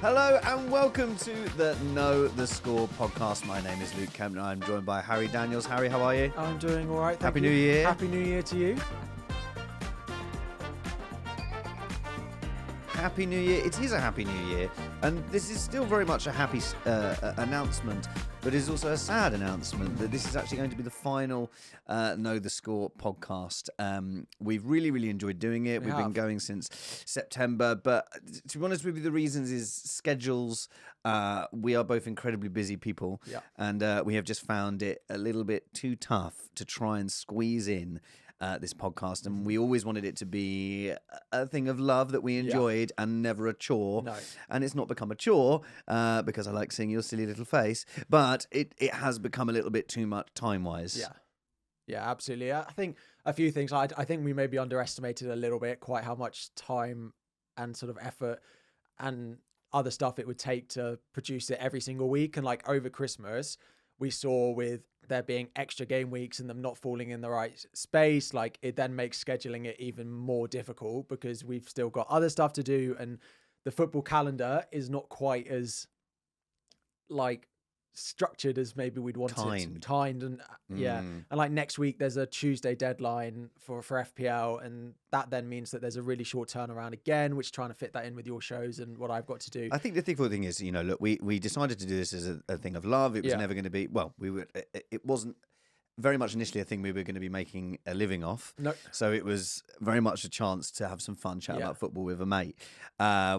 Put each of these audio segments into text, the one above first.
Hello and welcome to the Know the Score podcast. My name is Luke Kempner. I'm joined by Harry Daniels. Harry, how are you? I'm doing all right. Thank Happy you. New Year. Happy New Year to you. Happy New Year. It is a Happy New Year. And this is still very much a happy announcement, but it's also a sad announcement that this is actually going to be the final Know the Score podcast. We've really enjoyed doing it. We've been going since September, but to be honest with you, the reasons is schedules. We are both incredibly busy people, and we have just found it a little bit too tough to try and squeeze in this podcast, and we always wanted it to be a thing of love that we enjoyed and never a chore. No. And it's not become a chore because I like seeing your silly little face, but it has become a little bit too much time-wise. Yeah, absolutely. I think a few things. I think we maybe underestimated a little bit quite how much time and sort of effort and other stuff it would take to produce it every single week. And like over Christmas, we saw with there being extra game weeks and them not falling in the right space, like it then makes scheduling it even more difficult because we've still got other stuff to do, and the football calendar is not quite as like structured as maybe we'd want it. Timed and and like next week there's a Tuesday deadline for FPL, and that then means that there's a really short turnaround again, which trying to fit that in with your shows and what I've got to do. I think the difficult thing is, look, we decided to do this as a thing of love. It was never going to be, it wasn't very much initially a thing we were going to be making a living off. Nope. So it was very much a chance to have some fun chat about football with a mate,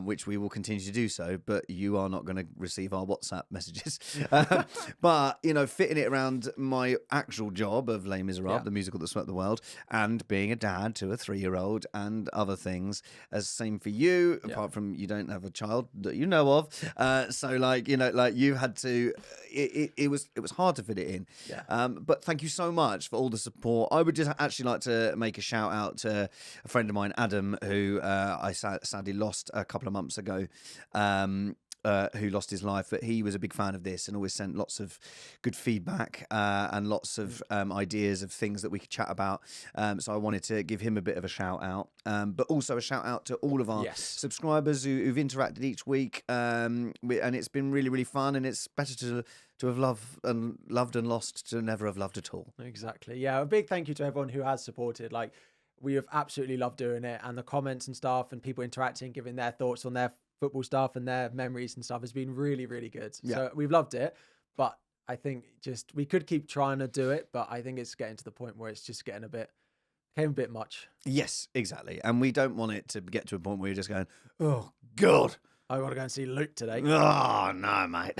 which we will continue to do so, but you are not going to receive our WhatsApp messages. But, fitting it around my actual job of Les Miserables, the musical that swept the world, and being a dad to a 3-year-old and other things, as same for you, apart from you don't have a child that you know of. So you had to, it was hard to fit it in. But thank you so much for all the support. I would just actually like to make a shout out to a friend of mine, Adam, who I sadly lost a couple of months ago, who lost his life, but he was a big fan of this and always sent lots of good feedback and lots of ideas of things that we could chat about. So I wanted to give him a bit of a shout out, but also a shout out to all of our subscribers who've interacted each week. And it's been really fun, and it's better to have loved and lost to never have loved at all. Exactly. Yeah, a big thank you to everyone who has supported. Like, we have absolutely loved doing it, and the comments and stuff and people interacting, giving their thoughts on their football stuff and their memories and stuff has been really good. So we've loved it, but I think just we could keep trying to do it, but I think it's getting to the point where it's just getting a bit much. Yes, exactly. And we don't want it to get to a point where you're just going, oh God, I want to go and see Luke today. Oh, no, mate.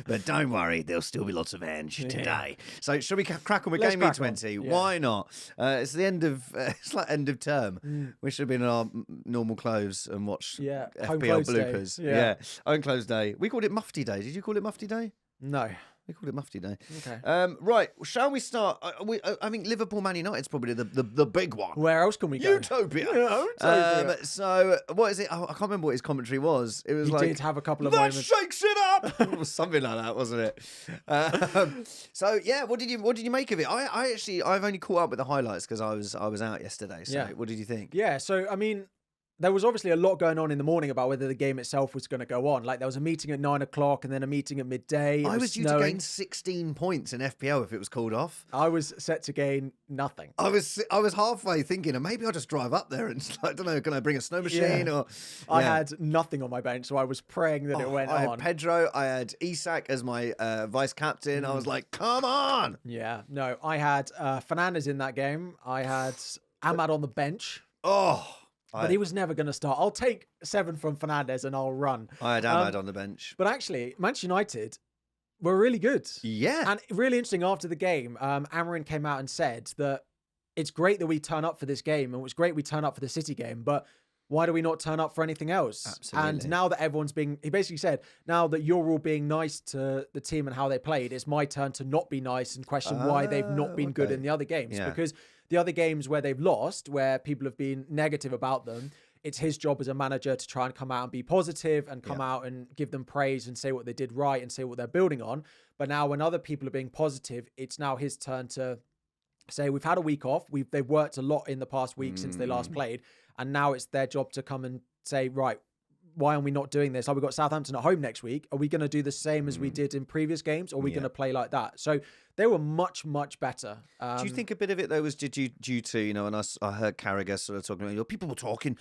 But don't worry, there'll still be lots of Ange today. So shall we crack on with GW20? Why not? It's the end of, it's like end of term. We should have been in our normal clothes and watch FPL bloopers. Yeah. Own clothes day. We called it Mufti Day. Did you call it Mufti Day? No. We called it Mufti Day. Okay. Right. Shall we start? I think Liverpool Man United's probably the big one. Where else can we go? Utopia. Utopia. So what is it? I can't remember what his commentary was. It was he like, did have a couple of that moments. shakes it up. It was something like that, wasn't it? So yeah, what did you make of it? I've only caught up with the highlights because I was out yesterday. So what did you think? Yeah. So I mean, there was obviously a lot going on in the morning about whether the game itself was going to go on. Like, there was a meeting at 9 o'clock and then a meeting at midday. I was due to gain 16 points in FPL if it was called off. I was set to gain nothing. I was halfway thinking, maybe I'll just drive up there and, I don't know, can I bring a snow machine? Or I had nothing on my bench, so I was praying that it went on. I had Pedro, I had Isak as my vice captain. I was like, come on! Yeah, no, I had Fernandes in that game. I had Ahmad on the bench. But he was never going to start. I'll take 7 from Fernandes and I'll run. I had Ahmad on the bench. But actually, Manchester United were really good. Yeah. And really interesting, after the game, Amarin came out and said that it's great that we turn up for this game, and it's great we turn up for the City game, but why do we not turn up for anything else? Absolutely. And now that everyone's he basically said, now that you're all being nice to the team and how they played, it's my turn to not be nice and question why they've not been good in the other games. Because the other games where they've lost, where people have been negative about them, it's his job as a manager to try and come out and be positive and come out and give them praise and say what they did right and say what they're building on. But now when other people are being positive, it's now his turn to say, we've had a week off. They've worked a lot in the past week since they last played. And now it's their job to come and say, right, why are we not doing this? Like, we've got Southampton at home next week. Are we going to do the same as we did in previous games? Or are we going to play like that? So they were much, much better. Do you think a bit of it, though, was due to, and I heard Carragher sort of talking about, people were talking,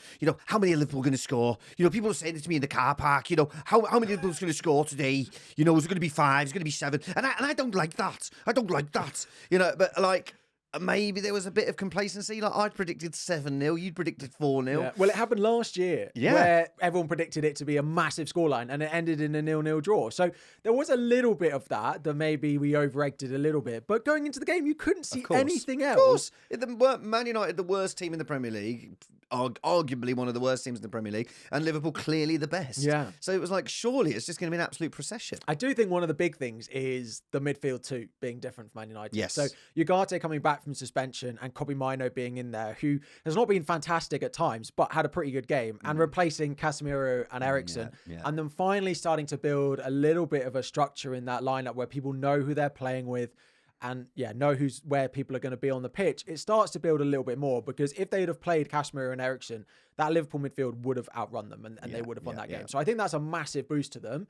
how many are Liverpool going to score? People were saying it to me in the car park, how many Liverpool's going to score today? Is it going to be 5? Is it going to be 7? And I don't like that. I don't like that. But like, maybe there was a bit of complacency. Like, I'd predicted 7-0, you'd predicted 4-0. Yeah. Well, it happened last year where everyone predicted it to be a massive scoreline and it ended in a 0-0 draw. So there was a little bit of that maybe we over-egged it a little bit. But going into the game, you couldn't see anything else. Of course. Man United, the worst team in the Premier League, arguably one of the worst teams in the Premier League, and Liverpool clearly the best. Yeah. So it was like, surely it's just going to be an absolute procession. I do think one of the big things is the midfield too being different from Man United. Yes. So Ugarte coming back from suspension and Kobbie Mainoo being in there, who has not been fantastic at times, but had a pretty good game, and replacing Casemiro and Eriksen, and then finally starting to build a little bit of a structure in that lineup where people know who they're playing with and know where people are going to be on the pitch. It starts to build a little bit more, because if they'd have played Casemiro and Eriksen, that Liverpool midfield would have outrun them and they would have won that game. So I think that's a massive boost to them.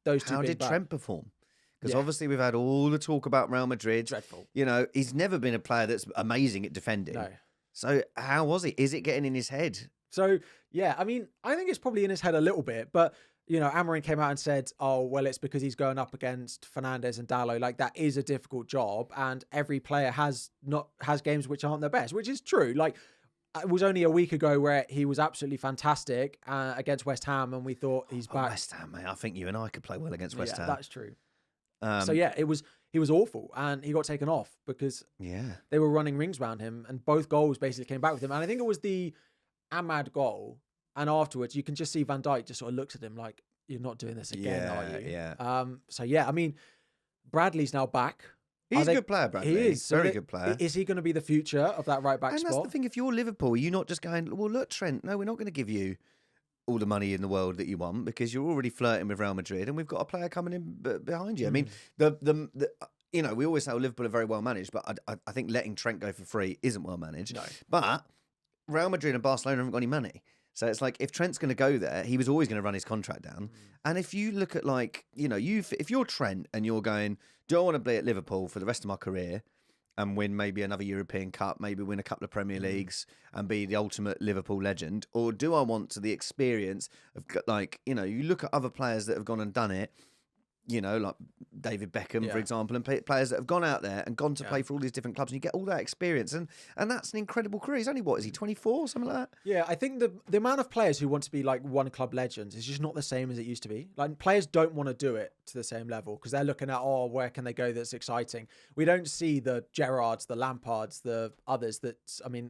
Those two. How did Trent perform? Because obviously we've had all the talk about Real Madrid. Dreadful. He's never been a player that's amazing at defending. No. So how was it? Is it getting in his head? So, I mean, I think it's probably in his head a little bit, but, Amorim came out and said, oh, well, it's because he's going up against Fernandes and Dalot. Like, that is a difficult job, and every player has games which aren't their best, which is true. Like, it was only a week ago where he was absolutely fantastic against West Ham, and we thought he's back. West Ham, mate. I think you and I could play well against West Ham. That's true. He was awful, and he got taken off because they were running rings around him, and both goals basically came back with him. And I think it was the Ahmad goal, and afterwards you can just see Van Dijk just sort of looks at him like, "You're not doing this again, are you?" Yeah. I mean, Bradley's now back. He's a good player, Bradley. He is. Very good player. Is he going to be the future of that right back spot? spot? And that's the thing. If you're Liverpool, you're not just going, well, look, Trent, no, we're not going to give you all the money in the world that you want, because you're already flirting with Real Madrid, and we've got a player coming in behind you. I mean, we always say Liverpool are very well managed, but I think letting Trent go for free isn't well managed. No. But Real Madrid and Barcelona haven't got any money. So it's like, if Trent's going to go there, he was always going to run his contract down. And if you look at, like, if you're Trent and you're going, do I want to play at Liverpool for the rest of my career and win maybe another European Cup, maybe win a couple of Premier Leagues and be the ultimate Liverpool legend? Or do I want the experience of, like, you look at other players that have gone and done it, like David Beckham, for example, and players that have gone out there and gone to play for all these different clubs, and you get all that experience. And that's an incredible career. He's only, is he 24, something like that? Yeah, I think the amount of players who want to be like one club legends is just not the same as it used to be. Like, players don't want to do it to the same level because they're looking at, where can they go that's exciting? We don't see the Gerrards, the Lampards, the others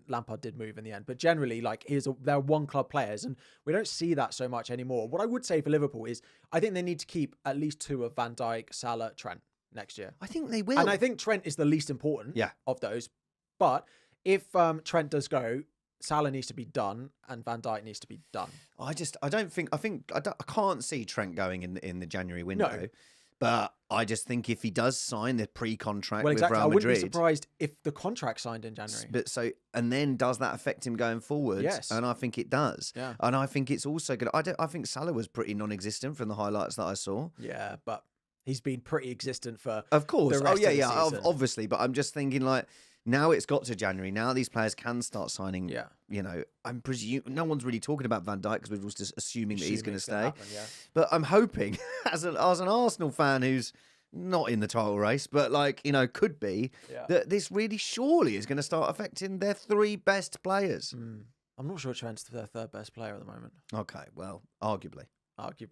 Lampard did move in the end, but generally, like, they're one club players, and we don't see that so much anymore. What I would say for Liverpool is, I think they need to keep at least 2 of Van Dijk, Salah, Trent next year. I think they will. And I think Trent is the least important of those. But if Trent does go, Salah needs to be done and Van Dijk needs to be done. I can't see Trent going in the January window. No. But I just think if he does sign the pre-contract with Real Madrid, I wouldn't be surprised if the contract signed in January. And then does that affect him going forward? Yes, and I think it does. Yeah, and I think it's also good. I think Salah was pretty non-existent from the highlights that I saw. Yeah, but he's been pretty existent for, of course. The rest of the season. Obviously. But I'm just thinking, like, now it's got to January. Now these players can start signing. Yeah. I'm presuming no one's really talking about Van Dijk because we're just assuming that he's going to stay. But I'm hoping, as an Arsenal fan who's not in the title race, but could be, that this really surely is going to start affecting their 3 best players. I'm not sure Trent's their 3rd best player at the moment. Okay, well, arguably.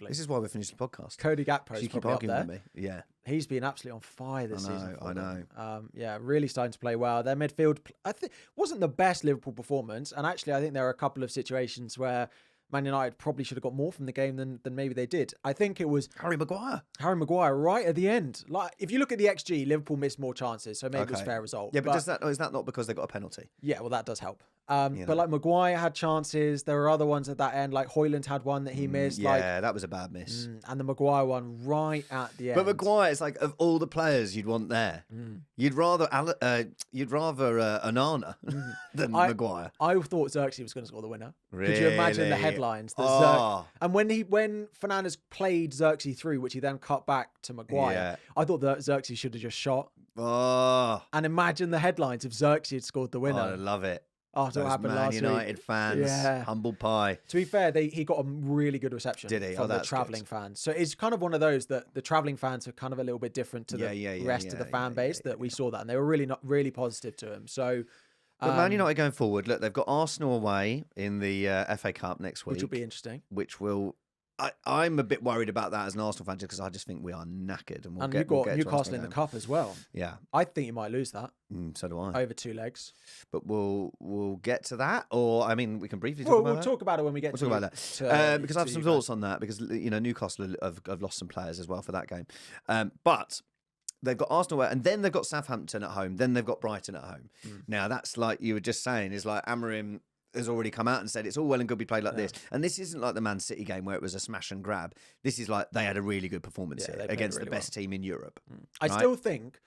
This is why we're finishing the podcast. Cody Gakpo's probably up there. With me. Yeah. He's been absolutely on fire this season. I know. Really starting to play well. Their midfield, I think, wasn't the best Liverpool performance. And actually, I think there are a couple of situations where Man United probably should have got more from the game than maybe they did. I think it was Harry Maguire right at the end. Like, if you look at the XG, Liverpool missed more chances, so maybe it was a fair result. Yeah, but is that not because they got a penalty? Yeah, well, that does help. But like Maguire had chances. There were other ones at that end. Like Højlund had one that he missed. Yeah, that was a bad miss. And the Maguire one right at the end. But Maguire, it's like of all the players you'd want there, you'd rather Onana than Maguire. I thought Xerxes was going to score the winner. Really? Could you imagine the headlines? That and when Fernandes played Xerxes through, which he then cut back to Maguire, I thought that Xerxes should have just shot. Oh, and imagine the headlines if Xerxes had scored the winner. I love it. After what happened last week. Man United fans, humble pie. To be fair, he got a really good reception from the travelling fans. So it's kind of one of those that the travelling fans are kind of a little bit different to the rest of the fan base that we saw that. And they were really positive to him. So, but Man United going forward, look, they've got Arsenal away in the FA Cup next week. Which will be interesting. Which will... I'm a bit worried about that as an Arsenal fan because I just think we are knackered. And you've got Newcastle in the Cup as well. Yeah. I think you might lose that. So do I. Over 2 legs. But we'll get to that. Or, I mean, we can briefly talk about that. We'll talk about it when we get to that. Because I have some thoughts on that because, Newcastle have lost some players as well for that game. But... they've got Arsenal and then they've got Southampton at home. Then they've got Brighton at home. Now, that's like you were just saying, is like Amorim has already come out and said it's all well and good be played like this. And this isn't like the Man City game where it was a smash and grab. This is like they had a really good performance here against really the best team in Europe. I still think,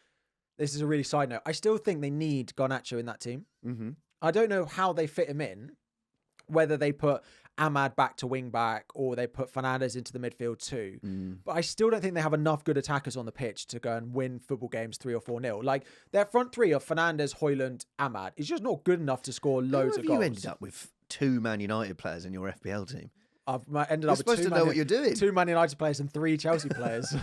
this is a really side note, I still think they need Garnacho in that team. I don't know how they fit him in, whether they put Ahmad back to wing back or they put Fernandes into the midfield too. But I still don't think they have enough good attackers on the pitch to go and win football games 3 or 4-0. Like their front three of Fernandes, Højlund, Ahmad is just not good enough to score loads of goals. You ended up with 2 Man United players in your FPL team. I've ended up with 2 Man United players and 3 Chelsea players.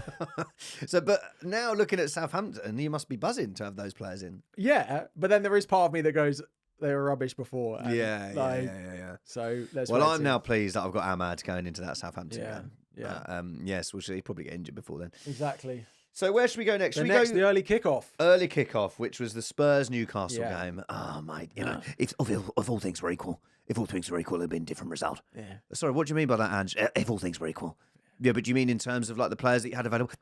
But now looking at Southampton, you must be buzzing to have those players in. Yeah, but then there is part of me that goes, they were rubbish before. Yeah. So I'm now pleased that I've got Ahmad going into that Southampton game. Yeah. Yes, he'll probably get injured before then. Exactly. So where should we go next? The early kickoff. Early kickoff, which was the Spurs Newcastle game. Oh mate, if all things were equal, it'd been a different result. Yeah. Sorry, what do you mean by that, Ange? If all things were equal. Yeah, but do you mean in terms of like the players that you had available?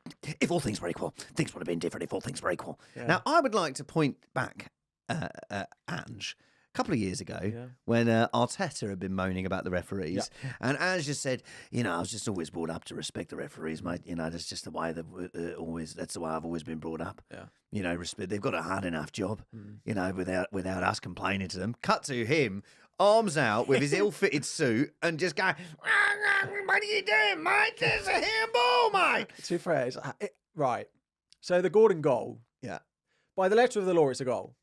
If all things were equal, things would have been different if all things were equal. Yeah. Now, I would like to point back, Ange, a couple of years ago when Arteta had been moaning about the referees. And Ange just said, I was just always brought up to respect the referees, mate. That's just the way that's the way I've always been brought up. Yeah. Respect. They've got a hard enough job, without us complaining to them. Cut to him, arms out with his ill-fitted suit and just going, what are you doing, mate? There's a handball, mate. Two phrases. Right. So the Gordon goal. Yeah. By the letter of the law, it's a goal.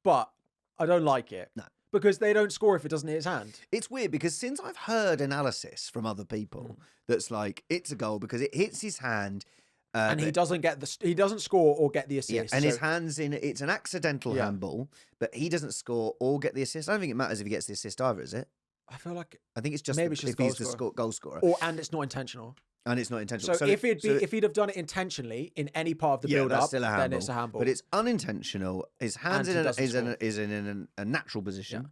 But I don't like it. No. Because they don't score if it doesn't hit his hand. It's weird because since I've heard analysis from other people that's like, it's a goal because it hits his hand. And he doesn't score or get the assist. And his hand's in, it's an accidental handball, but he doesn't score or get the assist. I don't think it matters if he gets the assist either, is it? I feel like... I think it's just maybe if he's the goal scorer. And it's not intentional. And it's not intentional. So if he'd have done it intentionally in any part of the build-up, then it's a handball. But it's unintentional. His hand's is in a natural position.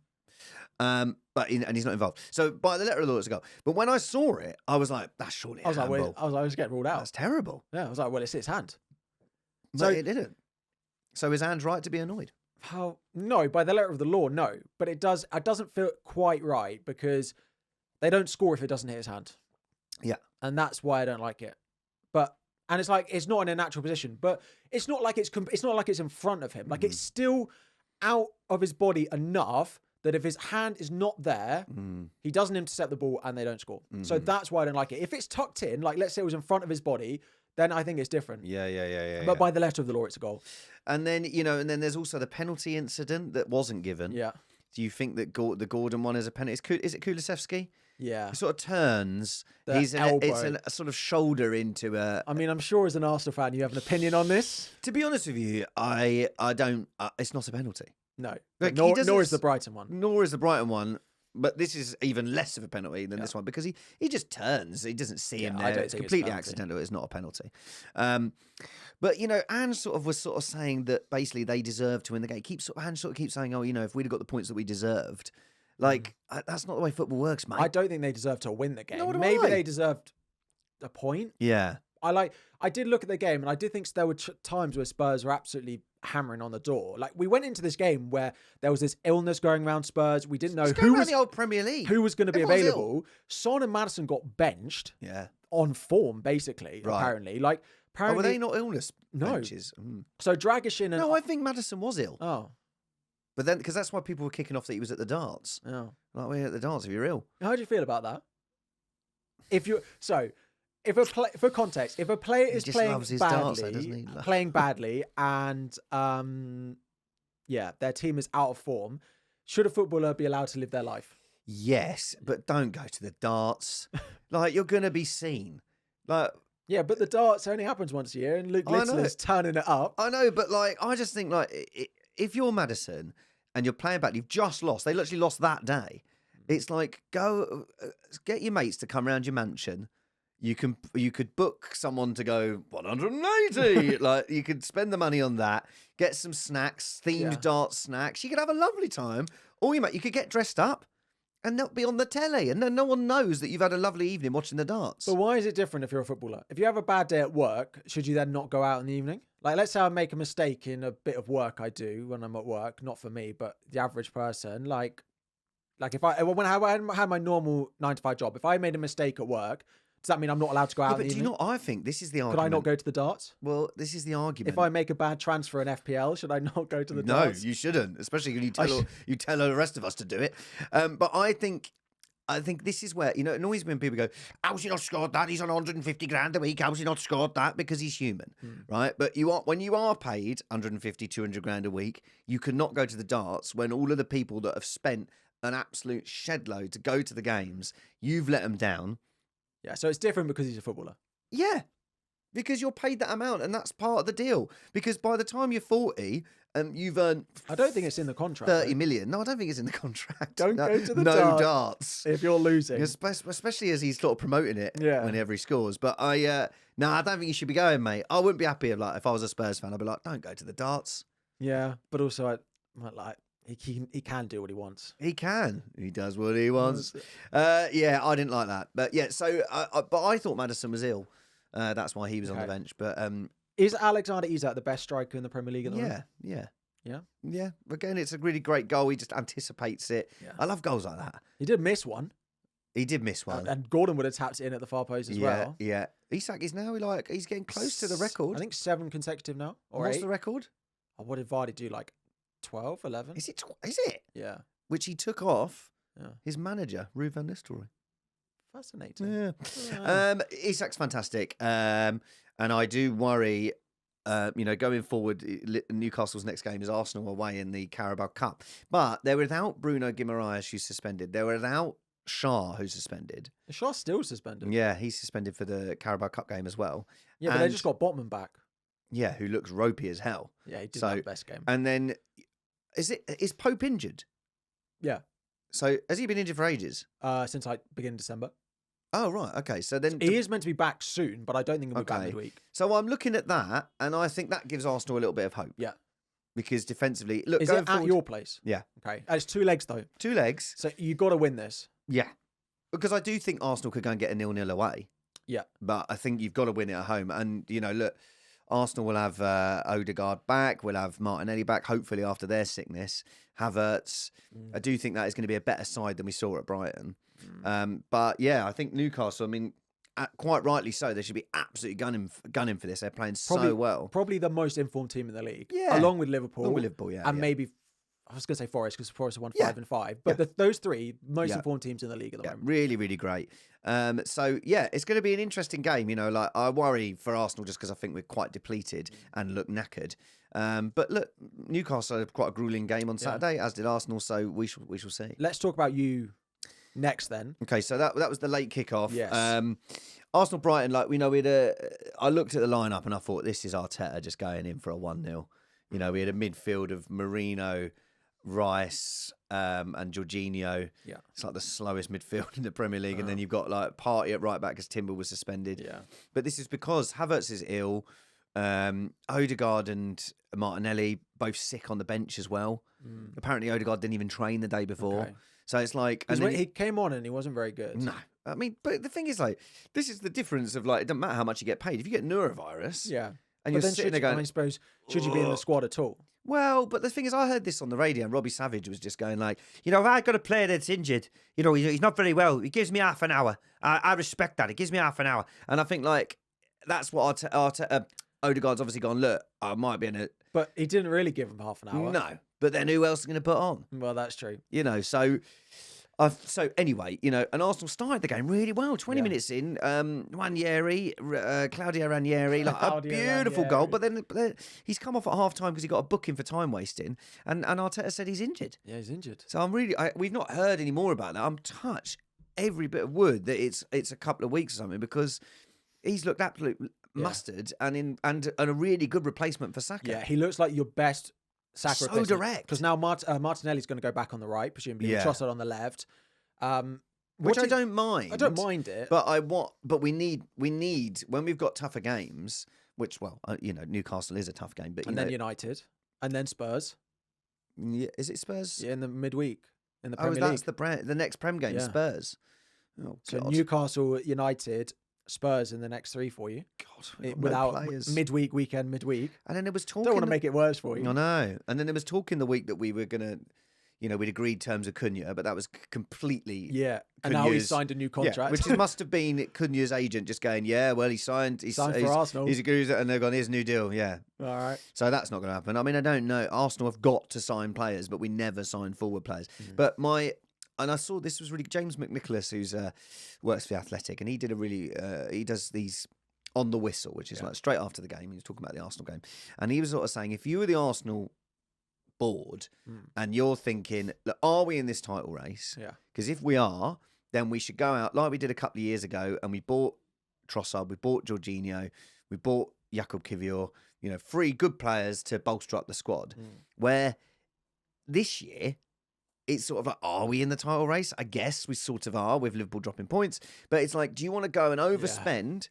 And he's not involved. So by the letter of the law, it's a goal. But when I saw it, I was like, that's surely a handball. I was like, it's getting ruled out. That's terrible. Yeah, I was like, well, it's his hand. But it didn't. So is Ange right to be annoyed? No, by the letter of the law, no. But it doesn't feel quite right because they don't score if it doesn't hit his hand. Yeah. And that's why I don't like it. And it's like, it's not in a natural position, but it's not like it's in front of him. Like it's still out of his body enough that if his hand is not there, he doesn't intercept the ball and they don't score. So that's why I don't like it. If it's tucked in, like let's say it was in front of his body, then I think it's different. Yeah. But by the letter of the law, it's a goal. And then, and then there's also the penalty incident that wasn't given. Yeah. Do you think that the Gordon one is a penalty? Is it Kulusevski? Yeah. He sort of turns. It's a sort of shoulder into a... I mean, I'm sure as an Arsenal fan, you have an opinion on this. To be honest with you, I don't... it's not a penalty. No. Like, nor is the Brighton one. Nor is the Brighton one. But this is even less of a penalty than this one because he just turns. He doesn't see him there. It's completely accidental. It's not a penalty. But, Ange was saying that basically they deserve to win the game. Ange keeps saying, if we'd have got the points that we deserved... that's not the way football works, mate. I don't think they deserve to win the game. Maybe they deserved a point. Yeah. I did look at the game and I did think there were times where Spurs were absolutely hammering on the door. Like, we went into this game where there was this illness going around Spurs. We didn't know Just go who around was the old Premier League. who was going to be Everyone's available. Son and Maddison got benched Yeah. on form, basically. Right. Apparently, like Oh, apparently were they not illness No. benches? Mm. So Dragishin and No, I think Maddison was ill. oh But then, because that's why people were kicking off that he was at the darts. oh. Like, we're at the darts if you're ill. How do you feel about that? For context, if a player is just playing loves his badly, darts, though, doesn't he? playing badly, and their team is out of form, should a footballer be allowed to live their life? Yes, but don't go to the darts. Like, you're going to be seen. Like, Yeah, but the darts only happens once a year, and Luke I know. Littler's turning it up. I know, but like, I just think like, if you're Maddison and you're playing badly, you've just lost. They literally lost that day. It's like, go get your mates to come around your mansion. You could book someone to go 180. Like, you could spend the money on that. Get some snacks, themed darts snacks. You could have a lovely time. Or you could get dressed up. And they'll be on the telly, and no one knows that you've had a lovely evening watching the darts. But why is it different if you're a footballer? If you have a bad day at work, should you then not go out in the evening? Like, let's say I make a mistake in a bit of work I do when I'm at work, not for me, but the average person. Like if I had my normal 9 to 5 job, if I made a mistake at work, does that mean I'm not allowed to go out in the do you evening? know? I think this is the Could argument. I not go to the darts? Well, this is the argument. If I make a bad transfer in FPL, should I not go to the no, darts? you shouldn't, especially when you tell the rest of us to do it. But I think this is where, it annoys me when people go, how's he not scored that? He's on 150 grand a week. How's he not scored that? Because he's human, right? But when you are paid 150, 200 grand a week, you cannot go to the darts when all of the people that have spent an absolute shed load to go to the games, you've let them down. Yeah, so it's different because he's a footballer. Yeah, because you're paid that amount, and that's part of the deal. Because by the time you're 40, you've earned... I don't think it's in the contract. 30 million. No, I don't think it's in the contract. Don't go to the darts. darts if you're losing. Especially as he's sort of promoting it whenever he scores. But I don't think you should be going, mate. I wouldn't be happy if I was a Spurs fan. I'd be like, don't go to the darts. Yeah, but also he can do what he wants. He can. He does what he wants. I didn't like that. But yeah, but I thought Maddison was ill. That's why he was on the bench. But is Alexander Isak the best striker in the Premier League at the moment? Yeah. Again, it's a really great goal. He just anticipates it. Yeah. I love goals like that. He did miss one. He did miss one. And Gordon would have tapped it in at the far post as well. Yeah. Isak is now he's getting close to the record. I think 7 consecutive now. Or what's 8. the record? Oh, what did Vardy do? Like 12, 11? Is it? Yeah. Which he took off his manager, Ruud van Nistelrooy. Fascinating. Yeah. Isak's fantastic. And I do worry, going forward, Newcastle's next game is Arsenal away in the Carabao Cup. But they're without Bruno Guimaraes, who's suspended. They're without Shah, who's suspended. Is Shah still suspended? Yeah, he's suspended for the Carabao Cup game as well. Yeah, but they just got Botman back. Yeah, who looks ropey as hell. Yeah, he did have the best game. And then, is Pope injured? Yeah. So, has he been injured for ages? Since beginning of December. Oh, right. Okay. So then... He is meant to be back soon, but I don't think he'll be back midweek. So I'm looking at that, and I think that gives Arsenal a little bit of hope. Yeah. Because defensively... Look, is it at your place? Yeah. Okay. It's 2 legs, though. 2 legs. So you've got to win this. Yeah. Because I do think Arsenal could go and get a 0-0 away. Yeah. But I think you've got to win it at home. And, look, Arsenal will have Odegaard back. We'll have Martinelli back, hopefully, after their sickness. Havertz. I do think that is going to be a better side than we saw at Brighton. But, yeah, I think Newcastle, quite rightly so, they should be absolutely gunning for this. They're playing so well. Probably the most informed team in the league. Yeah. Along with Liverpool. And maybe... I was going to say Forest because Forest have won 5 and 5. But those 3 most informed teams in the league at the moment. Really, really great. So, yeah, it's going to be an interesting game. I worry for Arsenal just because I think we're quite depleted and look knackered. But look, Newcastle had quite a gruelling game on Saturday, as did Arsenal. So we shall see. Let's talk about you next then. Okay, so that was the late kickoff. Yes. Arsenal Brighton, I looked at the lineup and I thought this is Arteta just going in for a 1-0. We had a midfield of Marino, Rice, and Jorginho. Yeah. It's like the slowest midfield in the Premier League. And then you've got Partey at right back because Timber was suspended. Yeah. But this is because Havertz is ill. Odegaard and Martinelli both sick on the bench as well. Apparently Odegaard didn't even train the day before. Okay. So it's like... And he came on and he wasn't very good. No. But the thing is, this is the difference of, it doesn't matter how much you get paid. If you get neurovirus... Yeah. And But you're then sitting there going, I suppose, should you be in the squad at all? well, but the thing is, I heard this on the radio, and Robbie Savage was just going like, if I've got a player that's injured, he's not very well. He gives me half an hour. I respect that. He gives me half an hour. And I think, like, that's what Odegaard's obviously gone, look, I might be in it. But he didn't really give him half an hour. No. But then who else is going to put on? Well, that's true. So anyway, and Arsenal started the game really well. 20 minutes in, Ranieri, Claudio Ranieri, like a beautiful goal. But then he's come off at half time because he got a booking for time wasting, and Arteta said he's injured. Yeah, he's injured. So we've not heard any more about that. I'm touched every bit of wood that it's a couple of weeks or something, because he's looked absolute mustard and a really good replacement for Saka. Yeah, he looks like your best Saka So replacement. direct. Because now Martinelli's going to go back on the right, presumably. Yeah. Trossard on the left. Which I don't mind. I don't mind it. But we need when we've got tougher games, which Newcastle is a tough game, but then United, and then Spurs. Yeah, is it Spurs? Yeah, in the midweek in the Premier That's League. the next Prem game, Spurs. Oh, so God. Newcastle, United, Spurs in the next 3 for you. God, without players. weekend. And then there was talking. Don't want to make it worse for you. I know. And then there was talking the week that we were gonna. We'd agreed terms of Cunha, but that was completely... Yeah, and now he's signed a new contract. Which must have been Cunha's agent just going, he signed. He's signed for Arsenal. He's agreed, and they've gone, here's a new deal, yeah. All right. So that's not going to happen. I mean, I don't know. Arsenal have got to sign players, but we never sign forward players. But and I saw this was really... James McNicholas, who's works for The Athletic, and he did he does these on the whistle, which is like straight after the game. He was talking about the Arsenal game. And he was sort of saying, if you were the Arsenal... board and you're thinking, look, are we in this title race? Yeah. Because if we are, then we should go out like we did a couple of years ago, and we bought Trossard, we bought Jorginho, we bought Jakub Kivior, 3 good players to bolster up the squad. Where this year it's sort of like, are we in the title race? I guess we sort of are, with Liverpool dropping points, but it's like, do you want to go and overspend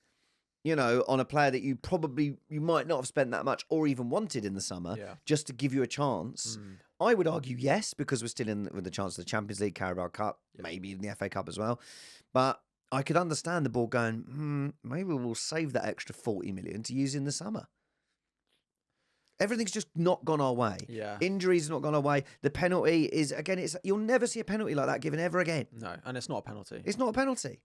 on a player that you might not have spent that much or even wanted in the summer just to give you a chance? I would argue yes, because we're still in with the chance of the Champions League, Carabao Cup, maybe even the FA Cup as well. But I could understand the board going, maybe we'll save that extra 40 million to use in the summer. Everything's just not gone our way. Yeah. Injuries not gone our way. The penalty is, again, you'll never see a penalty like that given ever again. No, and it's not a penalty. It's not a penalty.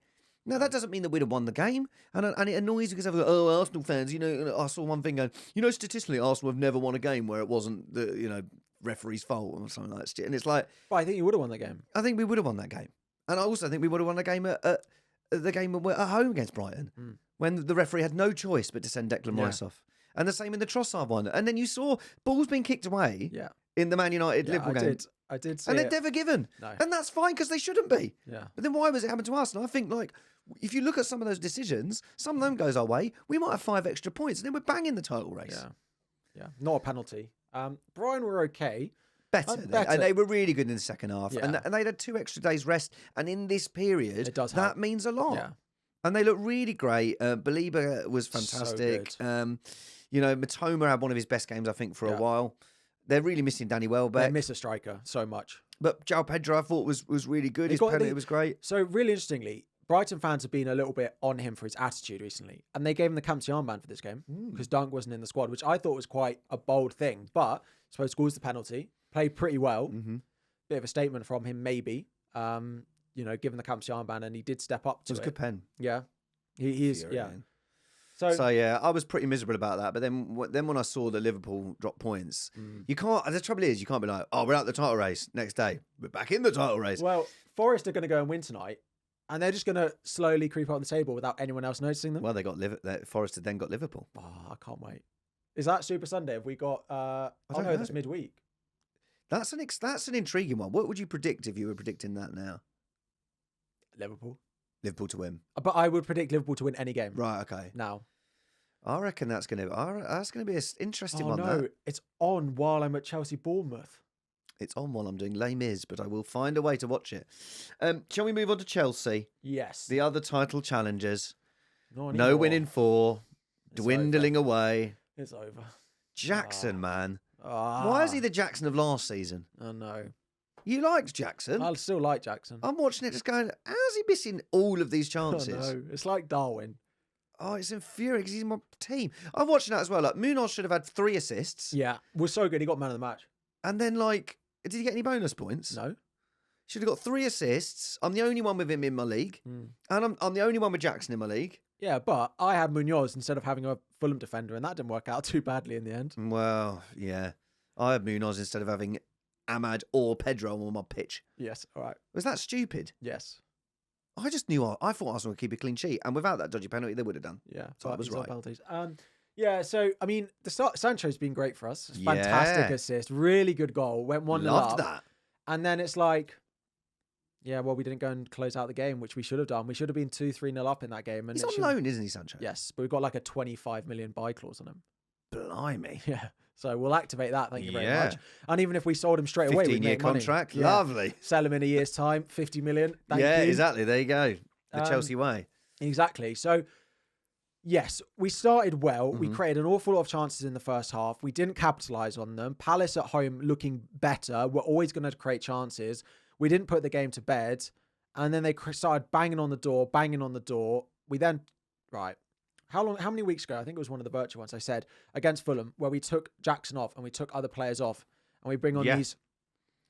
No, that doesn't mean that we'd have won the game. And it annoys me because Arsenal fans, I saw one thing going, statistically, Arsenal have never won a game where it wasn't the, referee's fault or something like that. And it's like... But I think you would have won the game. I think we would have won that game. And I also think we would have won the game at home against Brighton, when the referee had no choice but to send Declan Rice off. And the same in the Trossard one. And then you saw balls being kicked away in the Man United Liverpool game. I did see and it. they're never given. No. And that's fine, because they shouldn't be. Yeah. But then why was it happen to us? And I think, if you look at some of those decisions, some of them goes our way. We might have 5 extra points, and then we're banging the title race. Yeah. Not a penalty. Brian were okay. Better. And they were really good in the second half. Yeah. And they had 2 extra days rest. And in this period, that means a lot. Yeah. And they look really great. Baliba was fantastic. So Matoma had one of his best games, I think, for a while. They're really missing Danny Welbeck. They miss a striker so much. But João Pedro, I thought, was really good. His penalty was great. So really interestingly, Brighton fans have been a little bit on him for his attitude recently. And they gave him the captaincy armband for this game because Dunk wasn't in the squad, which I thought was quite a bold thing. But I suppose scores the penalty, played pretty well. Bit of a statement from him, maybe. Given the captaincy armband, and he did step up to it. It was a good pen. Yeah. He is, yeah. So yeah, I was pretty miserable about that. But then when I saw the Liverpool drop points, you can't. The trouble is, you can't be like, we're out the title race. Next day, we're back in the title race. Well, Forest are going to go and win tonight, and they're just going to slowly creep up the table without anyone else noticing them. Well, Forest had then got Liverpool. Oh, I can't wait. Is that Super Sunday? Have we got? I don't know. That's midweek. That's an intriguing one. What would you predict if you were predicting that now? Liverpool to win. But I would predict Liverpool to win any game. Right. Okay. Now. I reckon that's going to be an interesting one. Oh no, it's on while I'm at Chelsea Bournemouth. It's on while I'm doing Les Mis, but I will find a way to watch it. Shall we move on to Chelsea? Yes. The other title challengers. No winning 4, dwindling away. It's over. Jackson, man. Why is he the Jackson of last season? Oh no. You liked Jackson. I still like Jackson. I'm watching it just going, how's he missing all of these chances? Oh no, it's like Darwin. Oh, it's infuriating because he's my team. I'm watching that as well. Like, Munoz should have had 3 assists. Yeah, was so good. He got man of the match. And then, like, did he get any bonus points? No. Should have got 3 assists. I'm the only one with him in my league. And I'm the only one with Jackson in my league. Yeah, but I had Munoz instead of having a Fulham defender, and that didn't work out too badly in the end. Well, yeah. I had Munoz instead of having Ahmad or Pedro on my pitch. Yes, all right. Was that stupid? Yes. I just knew I thought Arsenal would keep a clean sheet, and without that dodgy penalty, they would have done. Yeah, so I was right. Penalties. Yeah, so I mean, Sancho's been great for us. Fantastic assist, really good goal. Went 1-0 Loved up, that. and then it's like, yeah, well, we didn't go and close out the game, which we should have done. We should have been 2-3-0 up in that game. And he's on loan, isn't he, Sancho? Yes, but we've got like a 25 million buy clause on him. Blimey. Yeah. So we'll activate that. Thank you very much. And even if we sold him straight away, we'd 15-year make money. contract. Yeah. Lovely. Sell him in a year's time, 50 million. Thank you. Exactly. There you go. The Chelsea way. Exactly. So, yes, we started well. We created an awful lot of chances in the first half. We didn't capitalise on them. Palace at home looking better. We're always going to create chances. We didn't put the game to bed. And then they started banging on the door. We then, right. How many weeks ago? I think it was one of the virtual ones I said against Fulham, where we took Jackson off and we took other players off and we bring on these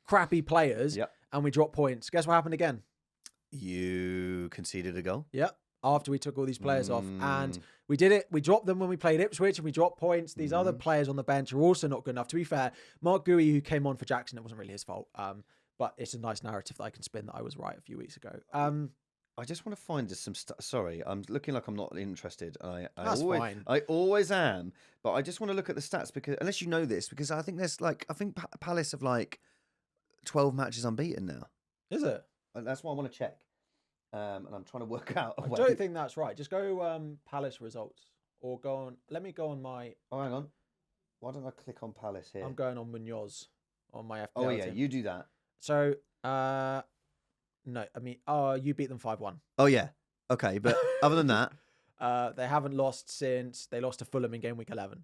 crappy players and we drop points. Guess what happened again? You conceded a goal. Yep. After we took all these players off, and we did it. We dropped them when we played Ipswich and we dropped points. These other players on the bench are also not good enough. To be fair, Mark Gui, who came on for Jackson, it wasn't really his fault. But it's a nice narrative that I can spin that I was right a few weeks ago. I just want to find some stuff. Sorry, I'm looking like I'm not interested. That's fine. I always am, but I just want to look at the stats because unless you know this, because I think there's I think Palace have 12 matches unbeaten now. Is it? And that's why I want to check. And I'm trying to work out. I don't think that's right. Just go Palace results or go on. Let me go on my. Oh, hang on. Why don't I click on Palace here? I'm going on Munoz on my FPL. Oh yeah, you do that. So. No, I mean, you beat them 5-1. Oh, yeah. Okay, but other than that... they haven't lost since they lost to Fulham in game week 11.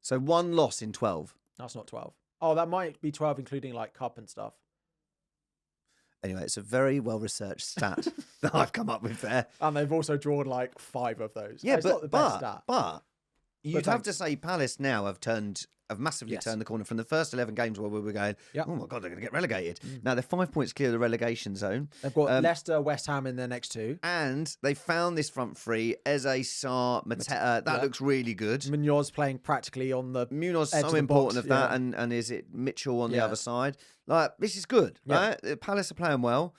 So 1 loss in 12. That's not 12. Oh, that might be 12, including cup and stuff. Anyway, it's a very well-researched stat that I've come up with there. And they've also drawn 5 of those. Yeah, it's not the best stat. But you'd have to say Palace now have massively turned the corner from the first 11 games where we were going, oh my God, they're going to get relegated. Now they're 5 points clear of the relegation zone. They've got Leicester, West Ham in their next 2. And they found this front three, Eze, Sarr, Mateta. That looks really good. Munoz playing practically on the Munoz edge so of the important box, of that. And is it Mitchell on the other side? This is good, right? Palace are playing well.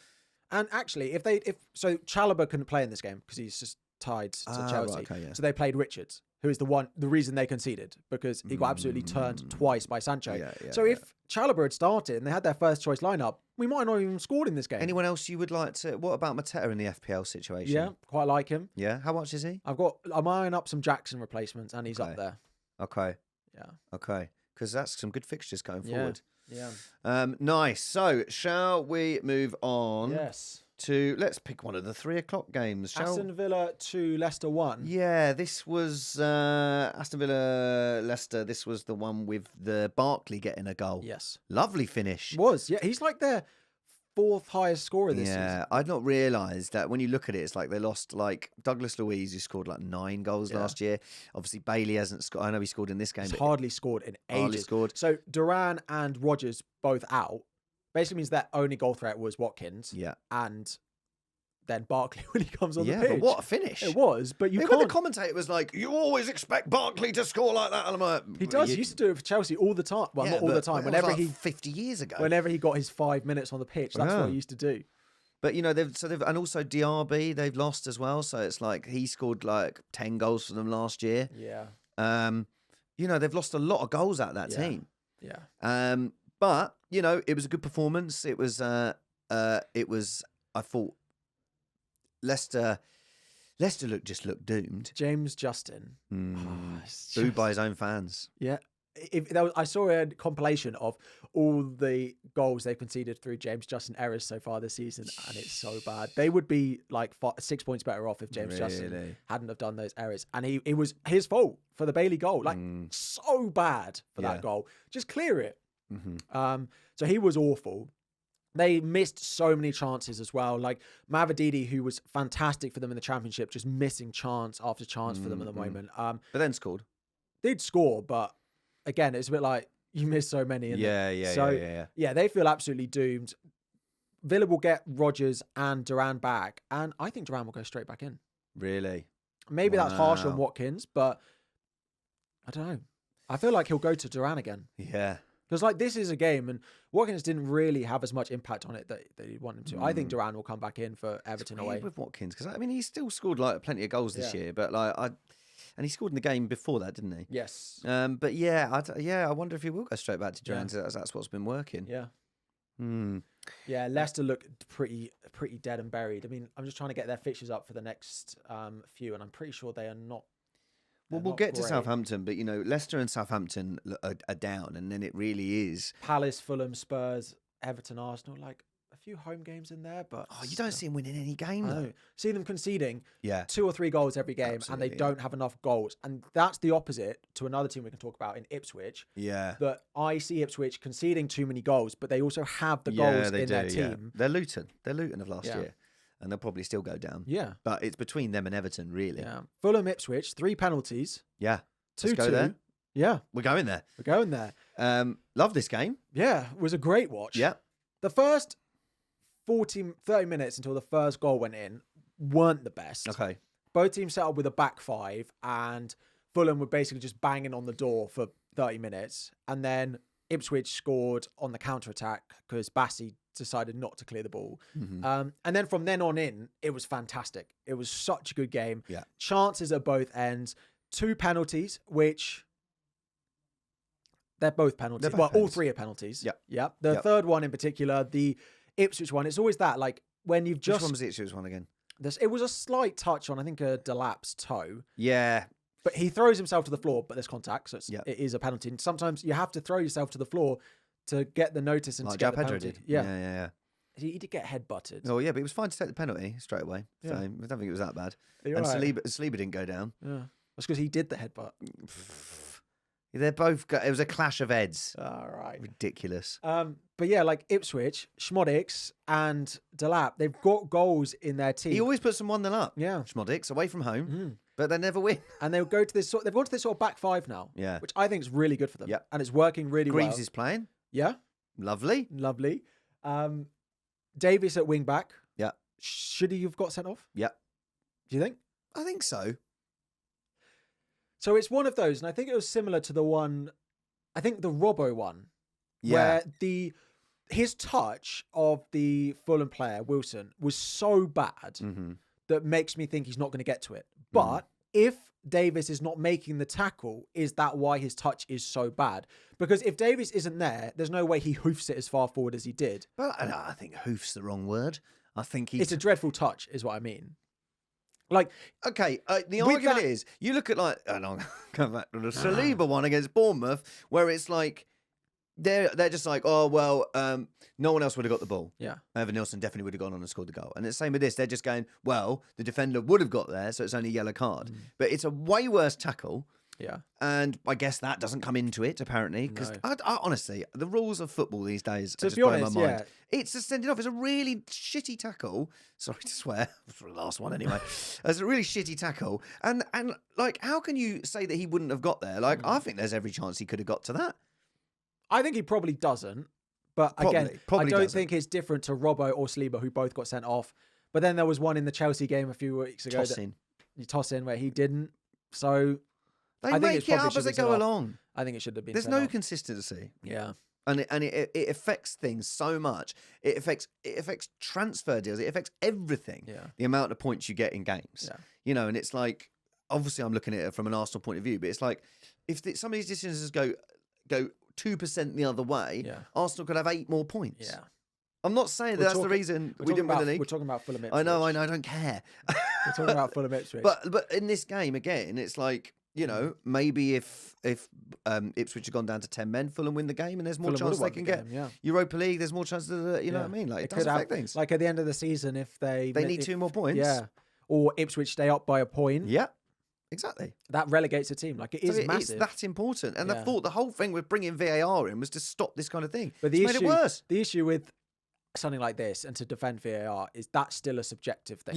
And actually, if Chalobah couldn't play in this game because he's just tied to Chelsea. Right, okay, So they played Richards, who is the reason they conceded, because he got absolutely turned twice by Sancho. So if Chalobah had started and they had their first choice lineup, we might not even scored in this game. Anyone else you would like to? What about Mateta in the FPL situation? Yeah, quite like him. Yeah, how much is he? I'm eyeing up some Jackson replacements, and he's up there. Okay. Yeah. Okay, because that's some good fixtures going forward. Yeah. Nice. So, shall we move on? Yes. Let's pick one of the 3 o'clock games. Aston Villa 2, Leicester 1. Yeah, this was Aston Villa, Leicester. This was the one with the Barkley getting a goal. Yes. Lovely finish. He's like their 4th highest scorer this season. Yeah, I'd not realised that when you look at it, it's like they lost Douglas Luiz, who scored 9 goals last year. Obviously, Bailey hasn't scored. I know he scored in this game. He's hardly scored in ages. Hardly scored. So Duran and Rodgers both out. Basically means that only goal threat was Watkins. Yeah. And then Barkley when he comes on the pitch. Yeah, but what a finish. It was, but when the commentator was like, you always expect Barkley to score like that. And I'm like... He does. He used to do it for Chelsea all the time. Well, not all the time. Whenever 50 years ago. Whenever he got his 5 minutes on the pitch, that's what he used to do. But, they've and also Diaby, they've lost as well. So it's like he scored 10 goals for them last year. Yeah. They've lost a lot of goals out of that team. Yeah. But, it was a good performance. It was, I thought, Leicester looked doomed. James Justin. Booed by his own fans. Yeah. I saw a compilation of all the goals they've conceded through James Justin errors so far this season, and it's so bad. They would be 6 points better off if James Justin hadn't have done those errors. And it was his fault for the Bailey goal. So bad for that goal. Just clear it. Mm-hmm. So he was awful. They missed so many chances as well. Like Mavadidi, who was fantastic for them in the Championship, just missing chance after chance for them at the moment. But then scored. They'd score, but again, it's a bit like you miss so many. Yeah, they feel absolutely doomed. Villa will get Rodgers and Duran back, and I think Duran will go straight back in. Really? Maybe that's harsh on Watkins, but I don't know. I feel like he'll go to Duran again. Yeah. Because like this is a game, and Watkins didn't really have as much impact on it that you want him to. I think Duran will come back in for Everton away with Watkins, because I mean he still scored like plenty of goals this year, but like and he scored in the game before that, didn't he? Yes. But I wonder if he will go straight back to Duran. That's what's been working. Yeah. Yeah, Leicester look pretty dead and buried. I mean, I'm just trying to get their fixtures up for the next few, and I'm pretty sure they are not. Well, we'll get to Southampton, but Leicester and Southampton are down, and then it really is Palace, Fulham, Spurs, Everton, Arsenal. Like a few home games in there, but you don't see them winning any game though. See them conceding 2 or 3 goals every game, Absolutely, and they don't have enough goals, and that's the opposite to another team we can talk about in Ipswich. Yeah, that I see Ipswich conceding too many goals, but they also have the goals in their team. They're Luton of last year. And they'll probably still go down. Yeah. But it's between them and Everton, really. Yeah. Fulham, Ipswich, 3 penalties. Yeah. 2-2. Let's go there. Yeah. We're going there. We're going there. Love this game. Yeah. It was a great watch. Yeah. The first 30 minutes until the first goal went in weren't the best. Okay. Both teams set up with a back 5, and Fulham were basically just banging on the door for 30 minutes. And then Ipswich scored on the counter-attack because Bassi decided not to clear the ball. And then from then on in, it was fantastic. It was such a good game. Yeah. Chances at both ends. 2 penalties, which they're both penalties. All 3 are penalties. Yeah. Yeah. The third one in particular, the Ipswich one, it's always that, like when you've just... Which one was the Ipswich one again? It was a slight touch on, I think, a Delap's toe. Yeah. But he throws himself to the floor, but there's contact, so it is a penalty. And sometimes you have to throw yourself to the floor to get the notice and to get the penalty. Did. Yeah. He did get head-butted. Oh, yeah, but it was fine to take the penalty straight away. So I don't think it was that bad. You're and right. Saliba didn't go down. Yeah. That's because he did the headbutt. They're both... It was a clash of heads. All right. Ridiculous. But yeah, like Ipswich, Schmodix and Delap, they've got goals in their team. He always puts them 1-0 up. Yeah. Schmodix, away from home. But they never win. And they'll go to this they've gone to this sort of back 5 now. Yeah. Which I think is really good for them. Yeah. And it's working really well. Greaves is playing. Yeah. Lovely. Davies at wing back. Yeah. Should he have got sent off? Yeah. Do you think? I think so. So it's one of those, and I think it was similar to the one, I think the Robbo one, where his touch of the Fulham player, Wilson, was so bad that makes me think he's not going to get to it. But if Davis is not making the tackle, is that why his touch is so bad? Because if Davis isn't there, there's no way he hoofs it as far forward as he did. Well, I think hoof's the wrong word. I think it's a dreadful touch, is what I mean. Like, okay, the argument is, you look at like, and I'll come back to the Saliba one against Bournemouth, where it's like, they're just like, oh, well, no one else would have got the ball. Yeah. Evan Nielsen definitely would have gone on and scored the goal. And it's the same with this. They're just going, well, the defender would have got there, so it's only a yellow card. But it's a way worse tackle. Yeah. And I guess that doesn't come into it, apparently. Because I honestly, the rules of football these days just blow my mind. It's just sending off. It's a really shitty tackle. Sorry to swear. For the last one anyway. It's a really shitty tackle. And like, how can you say that he wouldn't have got there? Like, I think there's every chance he could have got to that. I think he probably doesn't. But again, I don't think it's different to Robbo or Saliba, who both got sent off. But then there was one in the Chelsea game a few weeks ago. You toss in where he didn't. So... They make it up as they go along. I think it should have been. There's no consistency. Yeah, and it affects things so much. It affects transfer deals. It affects everything. Yeah, the amount of points you get in games. Yeah, you know, and it's like, obviously I'm looking at it from an Arsenal point of view, but it's like if some of these decisions go 2% the other way, Arsenal could have 8 more points. Yeah. I'm not saying that's the reason we didn't win the league. We're talking about Fulham Ipswich. I know, I don't care. We're talking about Fulham Ipswich. But in this game again, it's like, you know, maybe if Ipswich had gone down to 10 men, Fulham win the game, and there's more chance they can get Europa League. There's more chance to, you know what I mean? Like, it does affect things. Like at the end of the season, if they need 2 more points, or Ipswich stay up by a point, exactly. That relegates a team. Like it is massive. It's that important. And I thought the whole thing with bringing VAR in was to stop this kind of thing. But it's made it worse. The issue with something like this and to defend VAR is that still a subjective thing.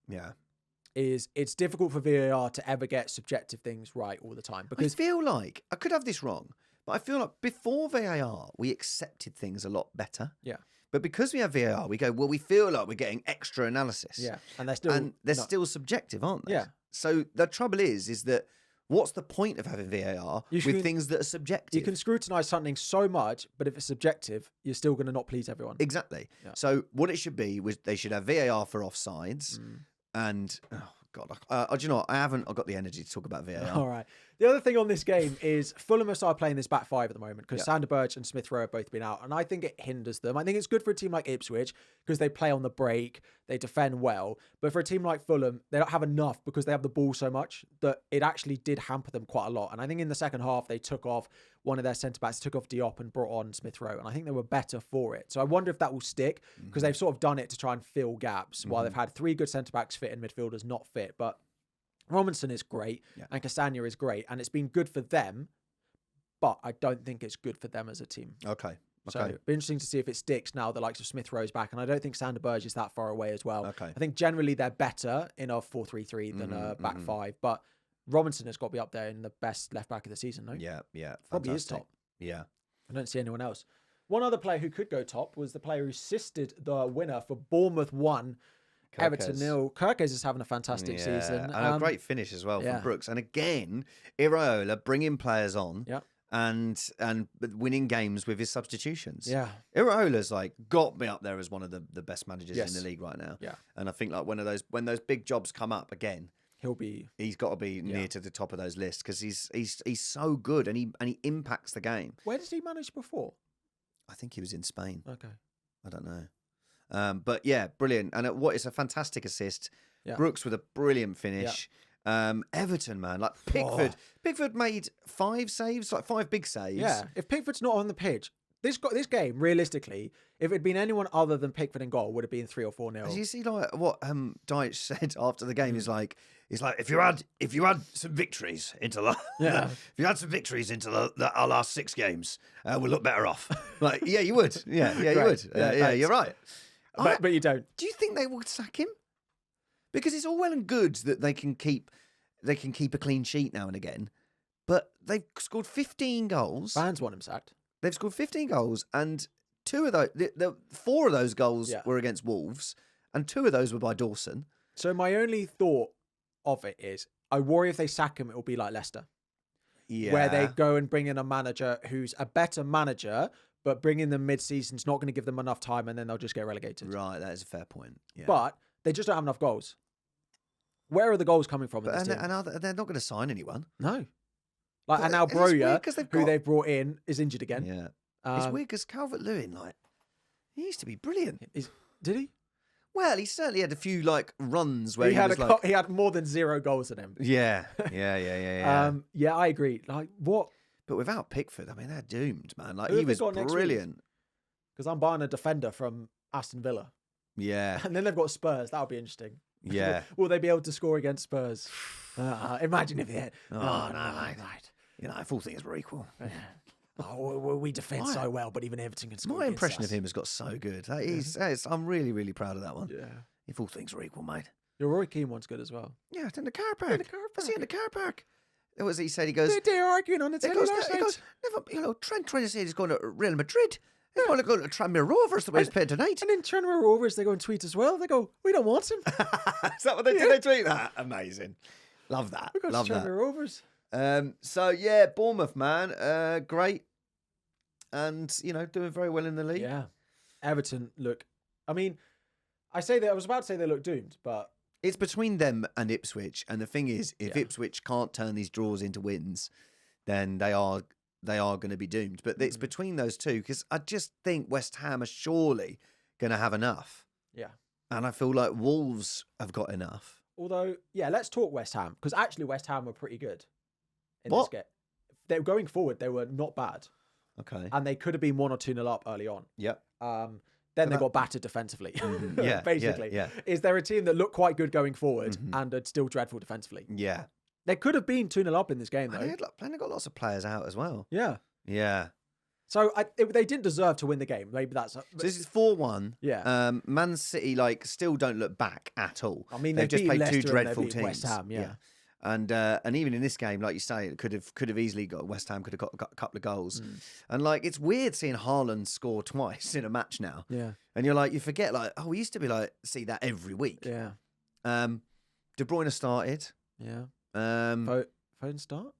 Yeah. It's difficult for VAR to ever get subjective things right all the time because I feel like I could have this wrong, but I feel like before VAR we accepted things a lot better. Yeah. But because we have VAR, we go, well, we feel like we're getting extra analysis. Yeah. And they're still subjective, aren't they? Yeah. So the trouble is that what's the point of having VAR with things that are subjective? You can scrutinise something so much, but if it's subjective, you're still going to not please everyone. Exactly. Yeah. So what it should be was they should have VAR for offsides and... Oh, God, do you know what? I haven't got the energy to talk about VAR. All right. The other thing on this game is Fulham are started playing this back five at the moment because Sander Berge and Smith Rowe have both been out. And I think it hinders them. I think it's good for a team like Ipswich because they play on the break, they defend well. But for a team like Fulham, they don't have enough because they have the ball so much that it actually did hamper them quite a lot. And I think in the second half, they took off one of their centre-backs, took off Diop and brought on Smith Rowe. And I think they were better for it. So I wonder if that will stick because they've sort of done it to try and fill gaps while they've had 3 good centre-backs fit and midfielders not fit. But Robinson is great and Castagna is great and it's been good for them, but I don't think it's good for them as a team. Okay. So it'll be interesting to see if it sticks now the likes of Smith Rowe's back, and I don't think Sander Berge is that far away as well. Okay. I think generally they're better in a 4-3-3 than a back five, but Robinson has got to be up there in the best left back of the season, no? Yeah. Probably is top. Yeah. I don't see anyone else. One other player who could go top was the player who assisted the winner for Bournemouth 1, Everton 0. Kirkes is having a fantastic season. And a great finish as well from Brooks. And again, Iraola bringing players on and winning games with his substitutions. Yeah. Iraola's like got me up there as one of the best managers in the league right now. Yeah. And I think like when those big jobs come up again, he's got to be near to the top of those lists because he's so good and he impacts the game. Where did he manage before? I think he was in Spain. Okay. I don't know. But yeah, brilliant. And it's a fantastic assist. Yeah. Brooks with a brilliant finish. Everton, man, like Pickford. Pickford made 5 saves, like 5 big saves. Yeah. If Pickford's not on the pitch, this game, realistically, if it had been anyone other than Pickford in goal, would have been 3 or 4-0. As you see, like what Dyche said after the game is like, if you had some victories into if you had some victories into our last 6 games, we'll look better off. Like, yeah, you would. Yeah, you would. Yeah, you're right. But you don't. Do you think they would sack him? Because it's all well and good that they can keep a clean sheet now and again, but they've scored 15 goals. Fans want him sacked. They've scored 15 goals, and 4 of those goals were against Wolves, and 2 of those were by Dawson. So my only thought of it is, I worry if they sack him, it will be like Leicester, where they go and bring in a manager who's a better manager, but bringing them mid-season is not going to give them enough time, and then they'll just get relegated. Right, that is a fair point. Yeah. But they just don't have enough goals. Where are the goals coming from? And they're not going to sign anyone. No. And now Broja, who they've brought in, is injured again. Yeah. It's weird because Calvert-Lewin, he used to be brilliant. Did he? Well, he certainly had a few runs where he had more than 0 goals in him. Yeah. Yeah, I agree. What? But without Pickford, I mean, they're doomed, man. He was brilliant. Because I'm buying a defender from Aston Villa. Yeah. And then they've got Spurs. That'll be interesting. Yeah. Will they be able to score against Spurs? Imagine if they had. No, right. If all things were equal. We defend so well, but even Everton can score. My impression of him has got so good. I'm really, really proud of that one. Yeah. If all things were equal, mate. Your Roy Keane one's good as well. Yeah, it's in the car park. I see it in the car park. It was. He said. He goes. They're arguing on the telly last night. He goes. Never. Trent trying to say he's going to Real Madrid. He's going to go to Tranmere Rovers the way he's playing tonight. And in Tranmere Rovers, they go and tweet as well. They go, we don't want him. Is that what they did? They tweet that? Amazing. Love that. We got to Tranmere Rovers. So yeah, Bournemouth, man, great, and doing very well in the league. Yeah, Everton look. I mean, I was about to say they look doomed, but it's between them and Ipswich. And the thing is, if Ipswich can't turn these draws into wins, then they are going to be doomed. But it's between those two because I just think West Ham are surely going to have enough. Yeah, and I feel like Wolves have got enough. Although, let's talk West Ham because actually West Ham were pretty good. This game. They were going forward. They were not bad. Okay. And they could have been 1 or 2-0 up early on. Yep. Then they got battered defensively. Yeah. Basically. Yeah. Is there a team that looked quite good going forward and are still dreadful defensively? Yeah. They could have been 2-0 up in this game, though. They got lots of players out as well. Yeah. Yeah. So they didn't deserve to win the game. Maybe that's. So this is 4-1. Yeah. Man City still don't look back at all. I mean, they've just played Leicester two dreadful and teams. West Ham, yeah. And even in this game, like you say, it could have easily got West Ham could have got a couple of goals. And it's weird seeing Haaland score twice in a match now. Yeah. And you forget we used to be see that every week. Yeah. De Bruyne started. Yeah. Foden start?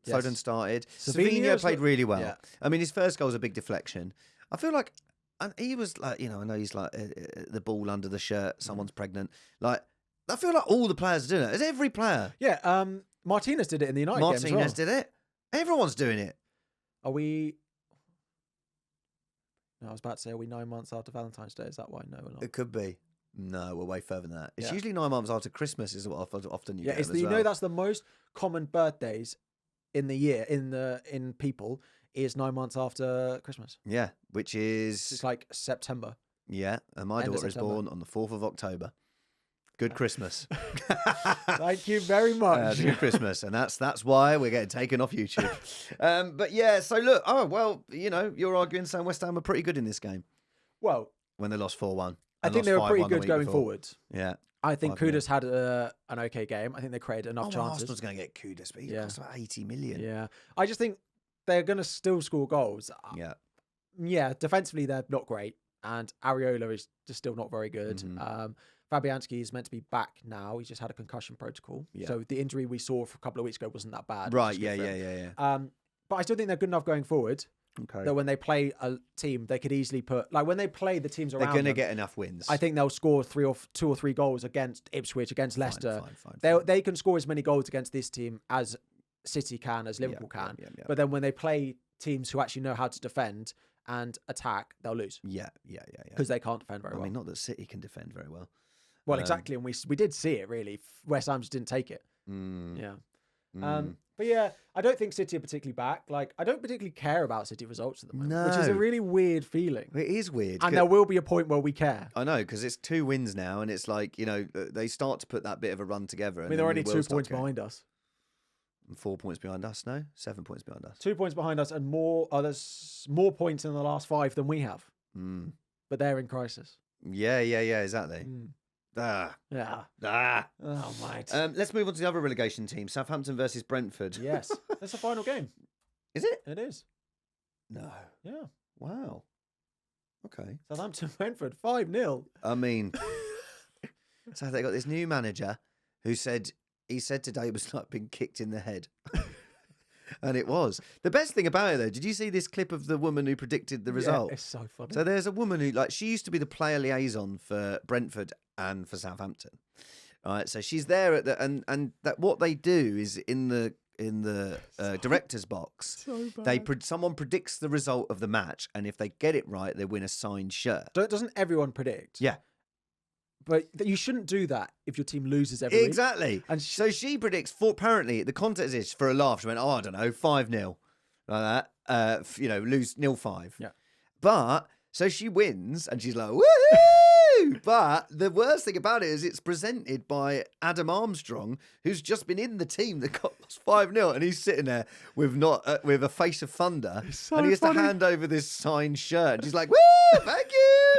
Foden started. Savinho played really well. Yeah. I mean, his first goal was a big deflection. I feel like he was I know he's the ball under the shirt, someone's pregnant. I feel like all the players are doing it. It's every player. Yeah. Martinez did it in the United game as well. Martinez did it. Everyone's doing it. Are we... No, I was about to say, are we 9 months after Valentine's Day? Is that why? No, we're not. It could be. No, we're way further than that. It's usually 9 months after Christmas is what often you get as well. You know, that's the most common birthdays in the year, in people, is 9 months after Christmas. Yeah, which is... It's like September. Yeah, and my daughter is born on the 4th of October. Good Christmas. Thank you very much. Good Christmas. And that's why we're getting taken off YouTube. But yeah, so look, you're arguing saying West Ham were pretty good in this game. Well, when they lost 4-1. I think they were pretty good going forward. Yeah. I think Kudus had an okay game. I think they created enough chances. Arsenal's going to get Kudus, but he cost about 80 million. Yeah. I just think they're going to still score goals. Yeah. Yeah, defensively they're not great. And Areola is just still not very good. Fabianski is meant to be back now. He's just had a concussion protocol. Yeah. So the injury we saw for a couple of weeks ago wasn't that bad. Right, yeah. But I still think they're good enough going forward. Okay. That when they play a team, they could easily put... when they play the teams around they're going to get enough wins. I think they'll score 2 or 3 goals against Ipswich, against Leicester. Fine. They can score as many goals against this team as City can, as Liverpool can. Yeah. But then when they play teams who actually know how to defend and attack, they'll lose. Yeah. Because they can't defend very well. I mean, not that City can defend very well. Well, exactly. And we did see it, really. West Ham just didn't take it. Yeah. But yeah, I don't think City are particularly back. I don't particularly care about City results at the moment, which is a really weird feeling. It is weird. And there will be a point where we care. I know, because it's 2 wins now, and it's they start to put that bit of a run together. I mean, they're already 2 points behind us. 4 points behind us, no? 7 points behind us. 2 points behind us, and more. There's more points in the last 5 than we have. But they're in crisis. Yeah, exactly. Yeah. Oh, mate. Let's move on to the other relegation team, Southampton versus Brentford. Yes. That's the final game. Is it? It is. No. Yeah. Wow. Okay. Southampton, Brentford, 5-0. I mean, so they got this new manager who said today it was like being kicked in the head. And it was. The best thing about it, though, did you see this clip of the woman who predicted the result? Yeah, it's so funny. So there's a woman who, she used to be the player liaison for Brentford and for Southampton. All right, so she's there at the and that what they do is in the director's box, someone predicts the result of the match, and if they get it right, they win a signed shirt. Doesn't everyone predict? Yeah. But you shouldn't do that if your team loses every week. Exactly. And so she predicts apparently the context is for a laugh. She went, I don't know, 5-0. Like that. Lose 0-5. Yeah. But so she wins and she's like, woohoo! But the worst thing about it is it's presented by Adam Armstrong, who's just been in the team that got lost 5-0, and he's sitting there with a face of thunder, and he has to hand over this signed shirt. And she's like, woo! Thank you!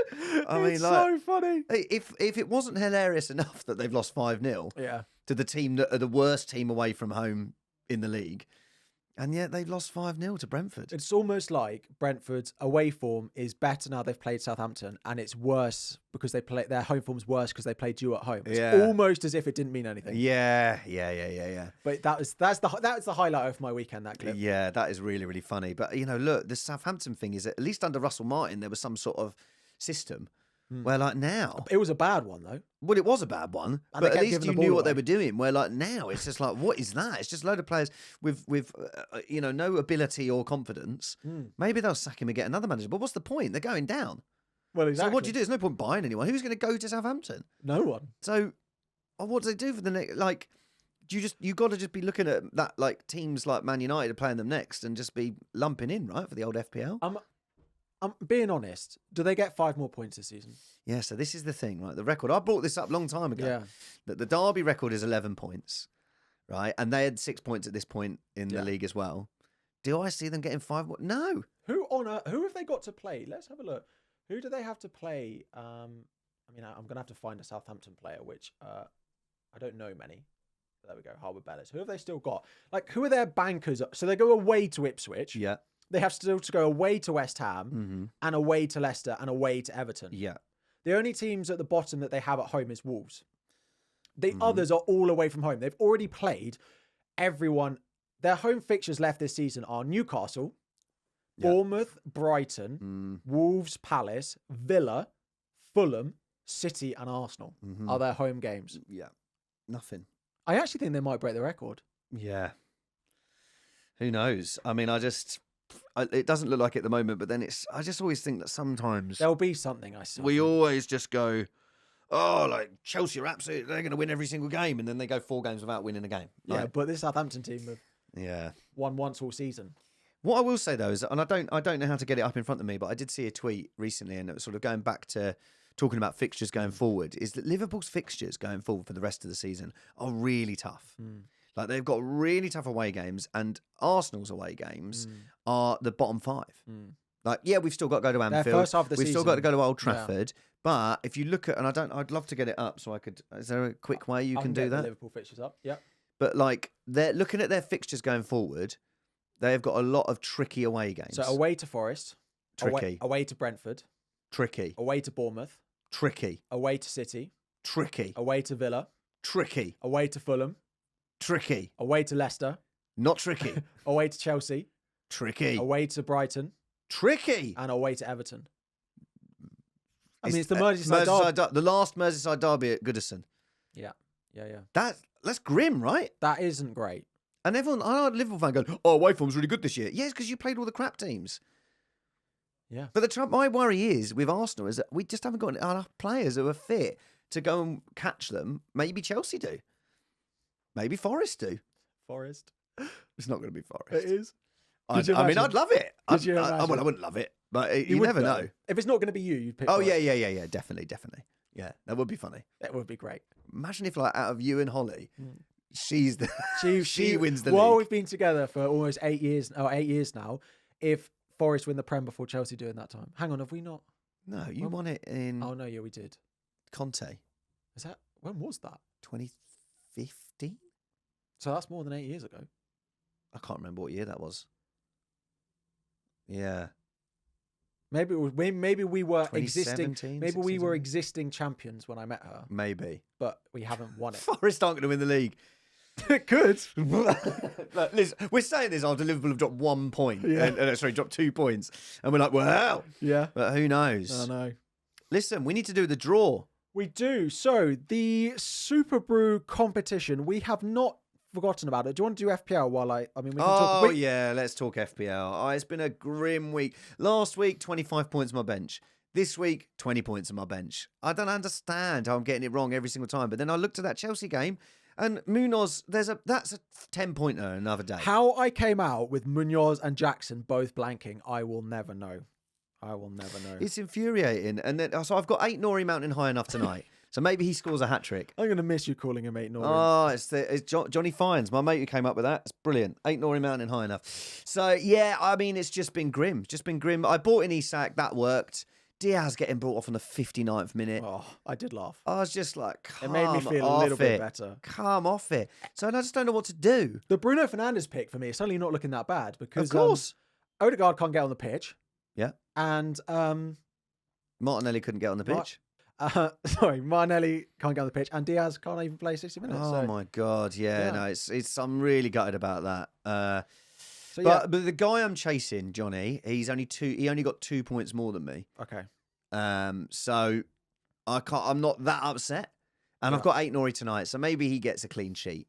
It's so funny. If it wasn't hilarious enough that they've lost 5-0 to the team that are the worst team away from home in the league, and yet they've lost 5-0 to Brentford. It's almost like Brentford's away form is better now they've played Southampton, and it's worse because their home form's worse because they played you at home. It's almost as if it didn't mean anything. Yeah. But that's the highlight of my weekend, that clip. Yeah, that is really, really funny. But look, the Southampton thing is at least under Russell Martin there was some sort of system. Where now it was a bad one though. Well, it was a bad one, and but at least you knew what they were doing. Where now it's just like, what is that? It's just a load of players with no ability or confidence. Maybe they'll sack him and get another manager. But what's the point? They're going down. Well, exactly. So what do you do? There's no point buying anyone. Who's going to go to Southampton? No one. So, what do they do for the next? You got to just be looking at that teams like Man United are playing them next and just be lumping in right for the old FPL. I'm being honest. Do they get 5 more points this season? Yeah, so this is the thing, right? The record, I brought this up a long time ago. Yeah. That the Derby record is 11 points, right? And they had 6 points at this point in the league as well. Do I see them getting 5 more? No. Who Who have they got to play? Let's have a look. Who do they have to play? I'm going to have to find a Southampton player, which I don't know many. There we go, Harbour Bellis. Who have they still got? Like, who are their bankers? So they go away to Ipswich. Yeah. They have still to go away to West Ham and away to Leicester and away to Everton. Yeah. The only teams at the bottom that they have at home is Wolves. The others are all away from home. They've already played everyone. Their home fixtures left this season are Newcastle, Bournemouth, Brighton, Wolves, Palace, Villa, Fulham, City and Arsenal are their home games. Yeah. Nothing. I actually think they might break the record. Yeah. Who knows? I mean, it doesn't look like it at the moment, but then I just always think that sometimes there'll be something. We always just go, oh, like Chelsea are absolutely, they're going to win every single game. And then they go 4 games without winning a game. Yeah, but this Southampton team have won once all season. What I will say though is, and I don't know how to get it up in front of me, but I did see a tweet recently, and it was sort of going back to talking about fixtures going forward, is that Liverpool's fixtures going forward for the rest of the season are really tough. Like, they've got really tough away games, and Arsenal's away games are the bottom 5. Like, yeah, we've still got to go to Anfield. First half of the we've season. Still got to go to Old Trafford. But if you look at, and I'd love to get it up so I could. Is there a quick way you can do get that? The Liverpool fixtures up. Yeah. But like, they're looking at their fixtures going forward. They have got a lot of tricky away games. So away to Forest, tricky. Away to Brentford, tricky. Away to Bournemouth, tricky. Away to City, tricky. Away to Villa, tricky. Away to Fulham, tricky. Away to Leicester, not tricky. Away to Chelsea, tricky. Away to Brighton, tricky. And away to Everton. I mean, it's the Merseyside derby. The last Merseyside derby at Goodison. Yeah. That's grim, right? That isn't great. And everyone, I heard a Liverpool fan go, "Oh, away form's really good this year." Yes, because you played all the crap teams. Yeah. But my worry is with Arsenal is that we just haven't got enough players who are fit to go and catch them. Maybe Chelsea do. Maybe Forest do. Forest. It's not going to be Forest. It is. I'd love it. I wouldn't love it, but you never know. If it's not going to be you, you'd pick. Oh Forest. yeah, definitely. Yeah, that would be funny. That would be great. Imagine if, like, out of you and Holly, she wins the league. Well, we've been together for almost 8 years now. If Forest win the Prem before Chelsea do in that time. Hang on, have we not? No, you won it in... Oh, no, yeah, we did. Conte. When was that? 2015? So that's more than 8 years ago. I can't remember what year that was. Yeah. Maybe we were existing. Maybe 16, we were existing champions when I met her. Maybe. But we haven't won it. Forest aren't going to win the league. It could. Look, listen, we're saying this after Liverpool have dropped 1 point. Yeah. Dropped 2 points. And we're like, well. Yeah. But who knows? I know. Listen, we need to do the draw. We do. So, the Super Brew competition, we have not forgotten about it. Do you want to do FPL while we can talk? Oh, yeah, let's talk FPL. Oh, it's been a grim week. Last week, 25 points on my bench. This week, 20 points on my bench. I don't understand how I'm getting it wrong every single time. But then I looked at that Chelsea game, and Munoz, that's a 10-pointer another day. How I came out with Munoz and Jackson both blanking, I will never know. It's infuriating. And then, so I've got 8 Nori Mountain high enough tonight. So maybe he scores a hat-trick. I'm going to miss you calling him 8 Nori. Oh, it's Johnny Fines, my mate who came up with that. It's brilliant. 8 Nori Mountain high enough. So, yeah, I mean, it's just been grim. I bought in Isak. That worked. Diaz getting brought off on the 59th minute. Oh, I did laugh. I was just like, it made me feel a little bit better. Come off it. So I just don't know what to do. The Bruno Fernandes pick for me is suddenly not looking that bad because, of course, Odegaard can't get on the pitch. Yeah. And Martinelli couldn't get on the pitch. Martinelli can't get on the pitch, and Diaz can't even play 60 minutes. Oh my God, yeah. No, it's I'm really gutted about that. But the guy I'm chasing, Johnny, he only got 2 points more than me. Okay. So I'm not that upset, and I've got 8 Nori tonight, so maybe he gets a clean sheet.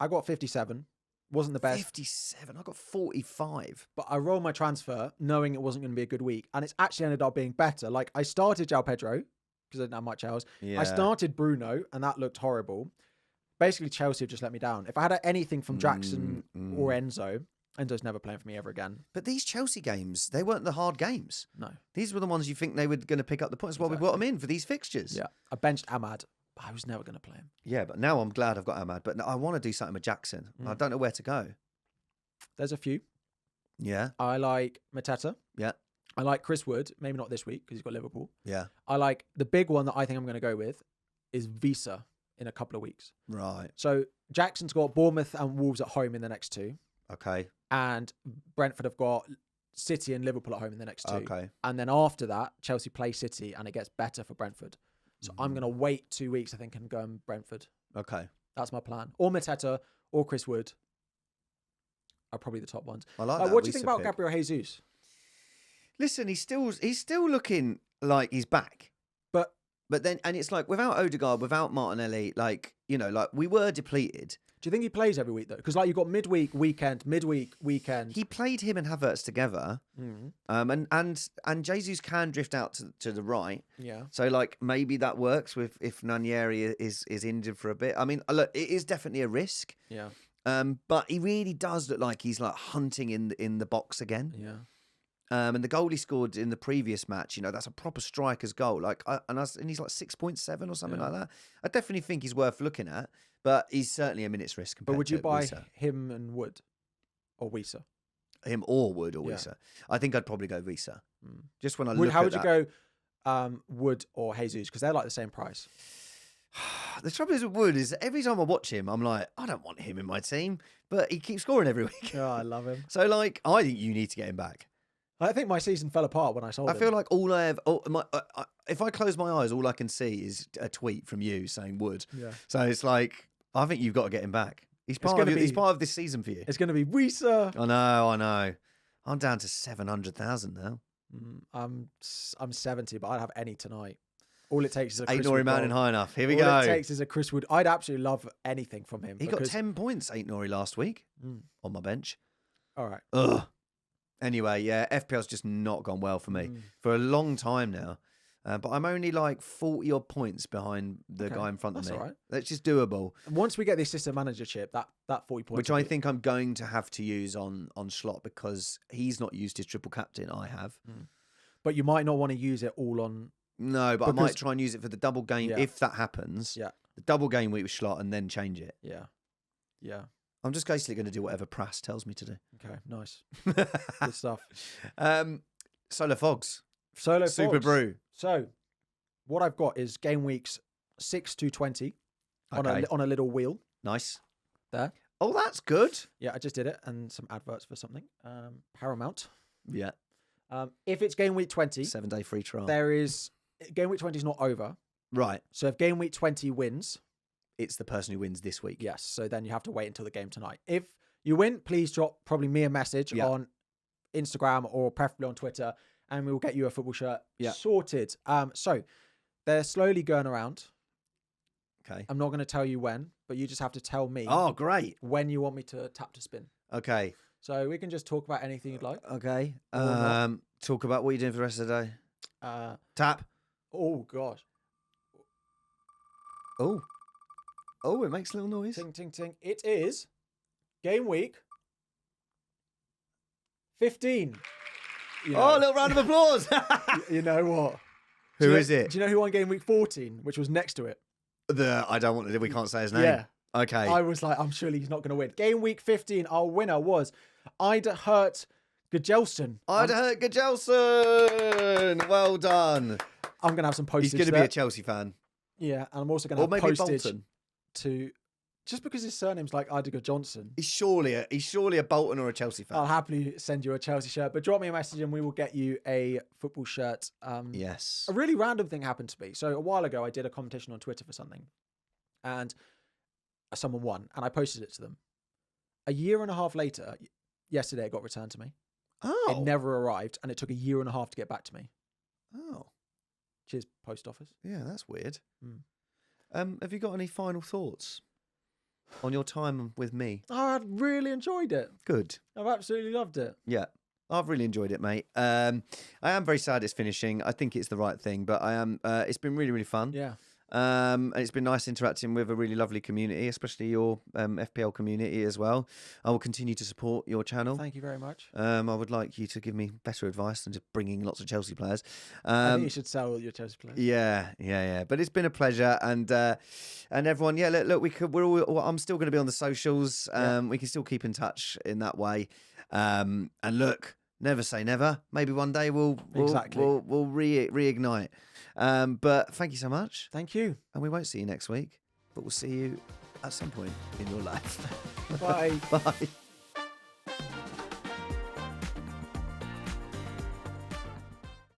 I got 57. Wasn't the best. 57. I got 45. But I rolled my transfer knowing it wasn't going to be a good week. And it's actually ended up being better. Like, I started João Pedro because I didn't have much else. Yeah. I started Bruno and that looked horrible. Basically, Chelsea have just let me down. If I had anything from Jackson or Enzo's never playing for me ever again. But these Chelsea games, they weren't the hard games. No. These were the ones you think they were going to pick up the points. That's why we brought them in for these fixtures. Yeah. I benched Ahmad. But I was never going to play him. Yeah, but now I'm glad I've got Ahmad. But I want to do something with Jackson. I don't know where to go. There's a few. Yeah. I like Mateta. Yeah. I like Chris Wood. Maybe not this week because he's got Liverpool. Yeah. I like the big one that I think I'm going to go with is Visa in a couple of weeks. Right. So Jackson's got Bournemouth and Wolves at home in the next 2. Okay. And Brentford have got City and Liverpool at home in the next 2. Okay. And then after that, Chelsea play City and it gets better for Brentford. So I'm going to wait 2 weeks, I think, and go in Brentford. Okay. That's my plan. Or Mateta or Chris Wood are probably the top ones. I like that. What do you think Visa about pick. Gabriel Jesus? Listen, he's still looking like he's back. But then, and it's like without Odegaard, without Martinelli, like, you know, like we were depleted. Do you think he plays every week though? Because like you've got midweek, weekend. He played him and Havertz together. And Jesus can drift out to the right. Yeah. So like maybe that works with if Nanieri is injured for a bit. I mean, look, it is definitely a risk. Yeah. But he really does look like he's like hunting in the box again. Yeah. And the goal he scored in the previous match, you know, that's a proper striker's goal. Like, and he's like 6.7 or something like that. I definitely think he's worth looking at, but he's certainly a minute's risk. But would you buy Wisa. him and Wood or Wisa? Him or Wood or Yeah. Wisa? I think I'd probably go Wisa. Just when I Would, look how at would that. you go Wood or Jesus? Because they're like the same price. The trouble is with Wood is every time I watch him, I'm like, I don't want him in my team, but he keeps scoring every week. Oh, I love him. So like, I think you need to get him back. I think my season fell apart when I sold him. I feel like all I have, if I close my eyes, all I can see is a tweet from you saying Wood. Yeah. So it's like, I think you've got to get him back. He's part of this season for you. It's going to be Wisa. I know. I'm down to 700,000 now. I'm 70, but I'd have any tonight. All it takes is a Chris Ain't Nori Wood Mountain goal. high enough. Here we All go. it takes is a Chris Wood. I'd absolutely love anything from him. He got 10 points, Ain't Nori, last week on my bench. All right. Ugh. Anyway, yeah, FPL's just not gone well for me for a long time now. But I'm only like 40 odd points behind the guy in front of me. That's all right. That's just doable. And once we get the assistant manager chip, that 40 points. Which I think I'm going to have to use on Schlott because he's not used his triple captain. I have. But you might not want to use it all on. No, but I might try and use it for the double game if that happens. Yeah. The double game week with Schlott and then change it. Yeah. Yeah. I'm just basically going to do whatever Prass tells me to do. Okay, nice. Good stuff. Solar Fogs. Solo Super Fogs. Brew. So, what I've got is game weeks 6 to 20 on a little wheel. Nice. There. Oh, that's good. Yeah, I just did it, and some adverts for something. Paramount. Yeah. If it's game week 20, 7-day free trial. Game week 20 is not over. Right. So if game week 20 wins, it's the person who wins this week. Yes. So then you have to wait until the game tonight. If you win, please drop probably me a message on Instagram or preferably on Twitter, and we will get you a football shirt sorted. So they're slowly going around. Okay. I'm not going to tell you when, but you just have to tell me. Oh, great. When you want me to tap to spin. Okay. So we can just talk about anything you'd like. Okay. Talk about what you're doing for the rest of the day. Tap. Oh, gosh. Oh, it makes a little noise. Ting, ting, ting. It is game week 15. Oh, a little round of applause. You know what? Who is it? Do you know who won game week 14, which was next to it? I don't want to, we can't say his name. Yeah. Okay. I was like, I'm surely he's not going to win. Game week 15, our winner was Ida Hurt Gajelson. Ida Hurt Gajelson. Well done. I'm going to have some postage. He's going to be a Chelsea fan. Yeah, and I'm also going to have postage Bolton. to just because his surname's like Idiger Johnson. He's surely a Bolton or a Chelsea fan. I'll happily send you a Chelsea shirt, but drop me a message and we will get you a football shirt. Yes. A really random thing happened to me. So a while ago, I did a competition on Twitter for something, and someone won, and I posted it to them. A year and a half later, yesterday, it got returned to me. Oh. It never arrived, and it took a year and a half to get back to me. Oh. Cheers, post office. Yeah, that's weird. Have you got any final thoughts on your time with me? I really enjoyed it. Good. I've absolutely loved it. Yeah, I've really enjoyed it, mate. I am very sad it's finishing. I think it's the right thing, but I am. It's been really, really fun. Yeah. And it's been nice interacting with a really lovely community, especially your FPL community as well. I will continue to support your channel. Thank you very much. I would like you to give me better advice than just bringing lots of Chelsea players. I think you should sell your Chelsea players. Yeah. But it's been a pleasure, and everyone, look, I'm still going to be on the socials. We can still keep in touch in that way. And look, never say never. Maybe one day we'll reignite. But thank you so much. Thank you. And we won't see you next week, but we'll see you at some point in your life. Bye. Bye.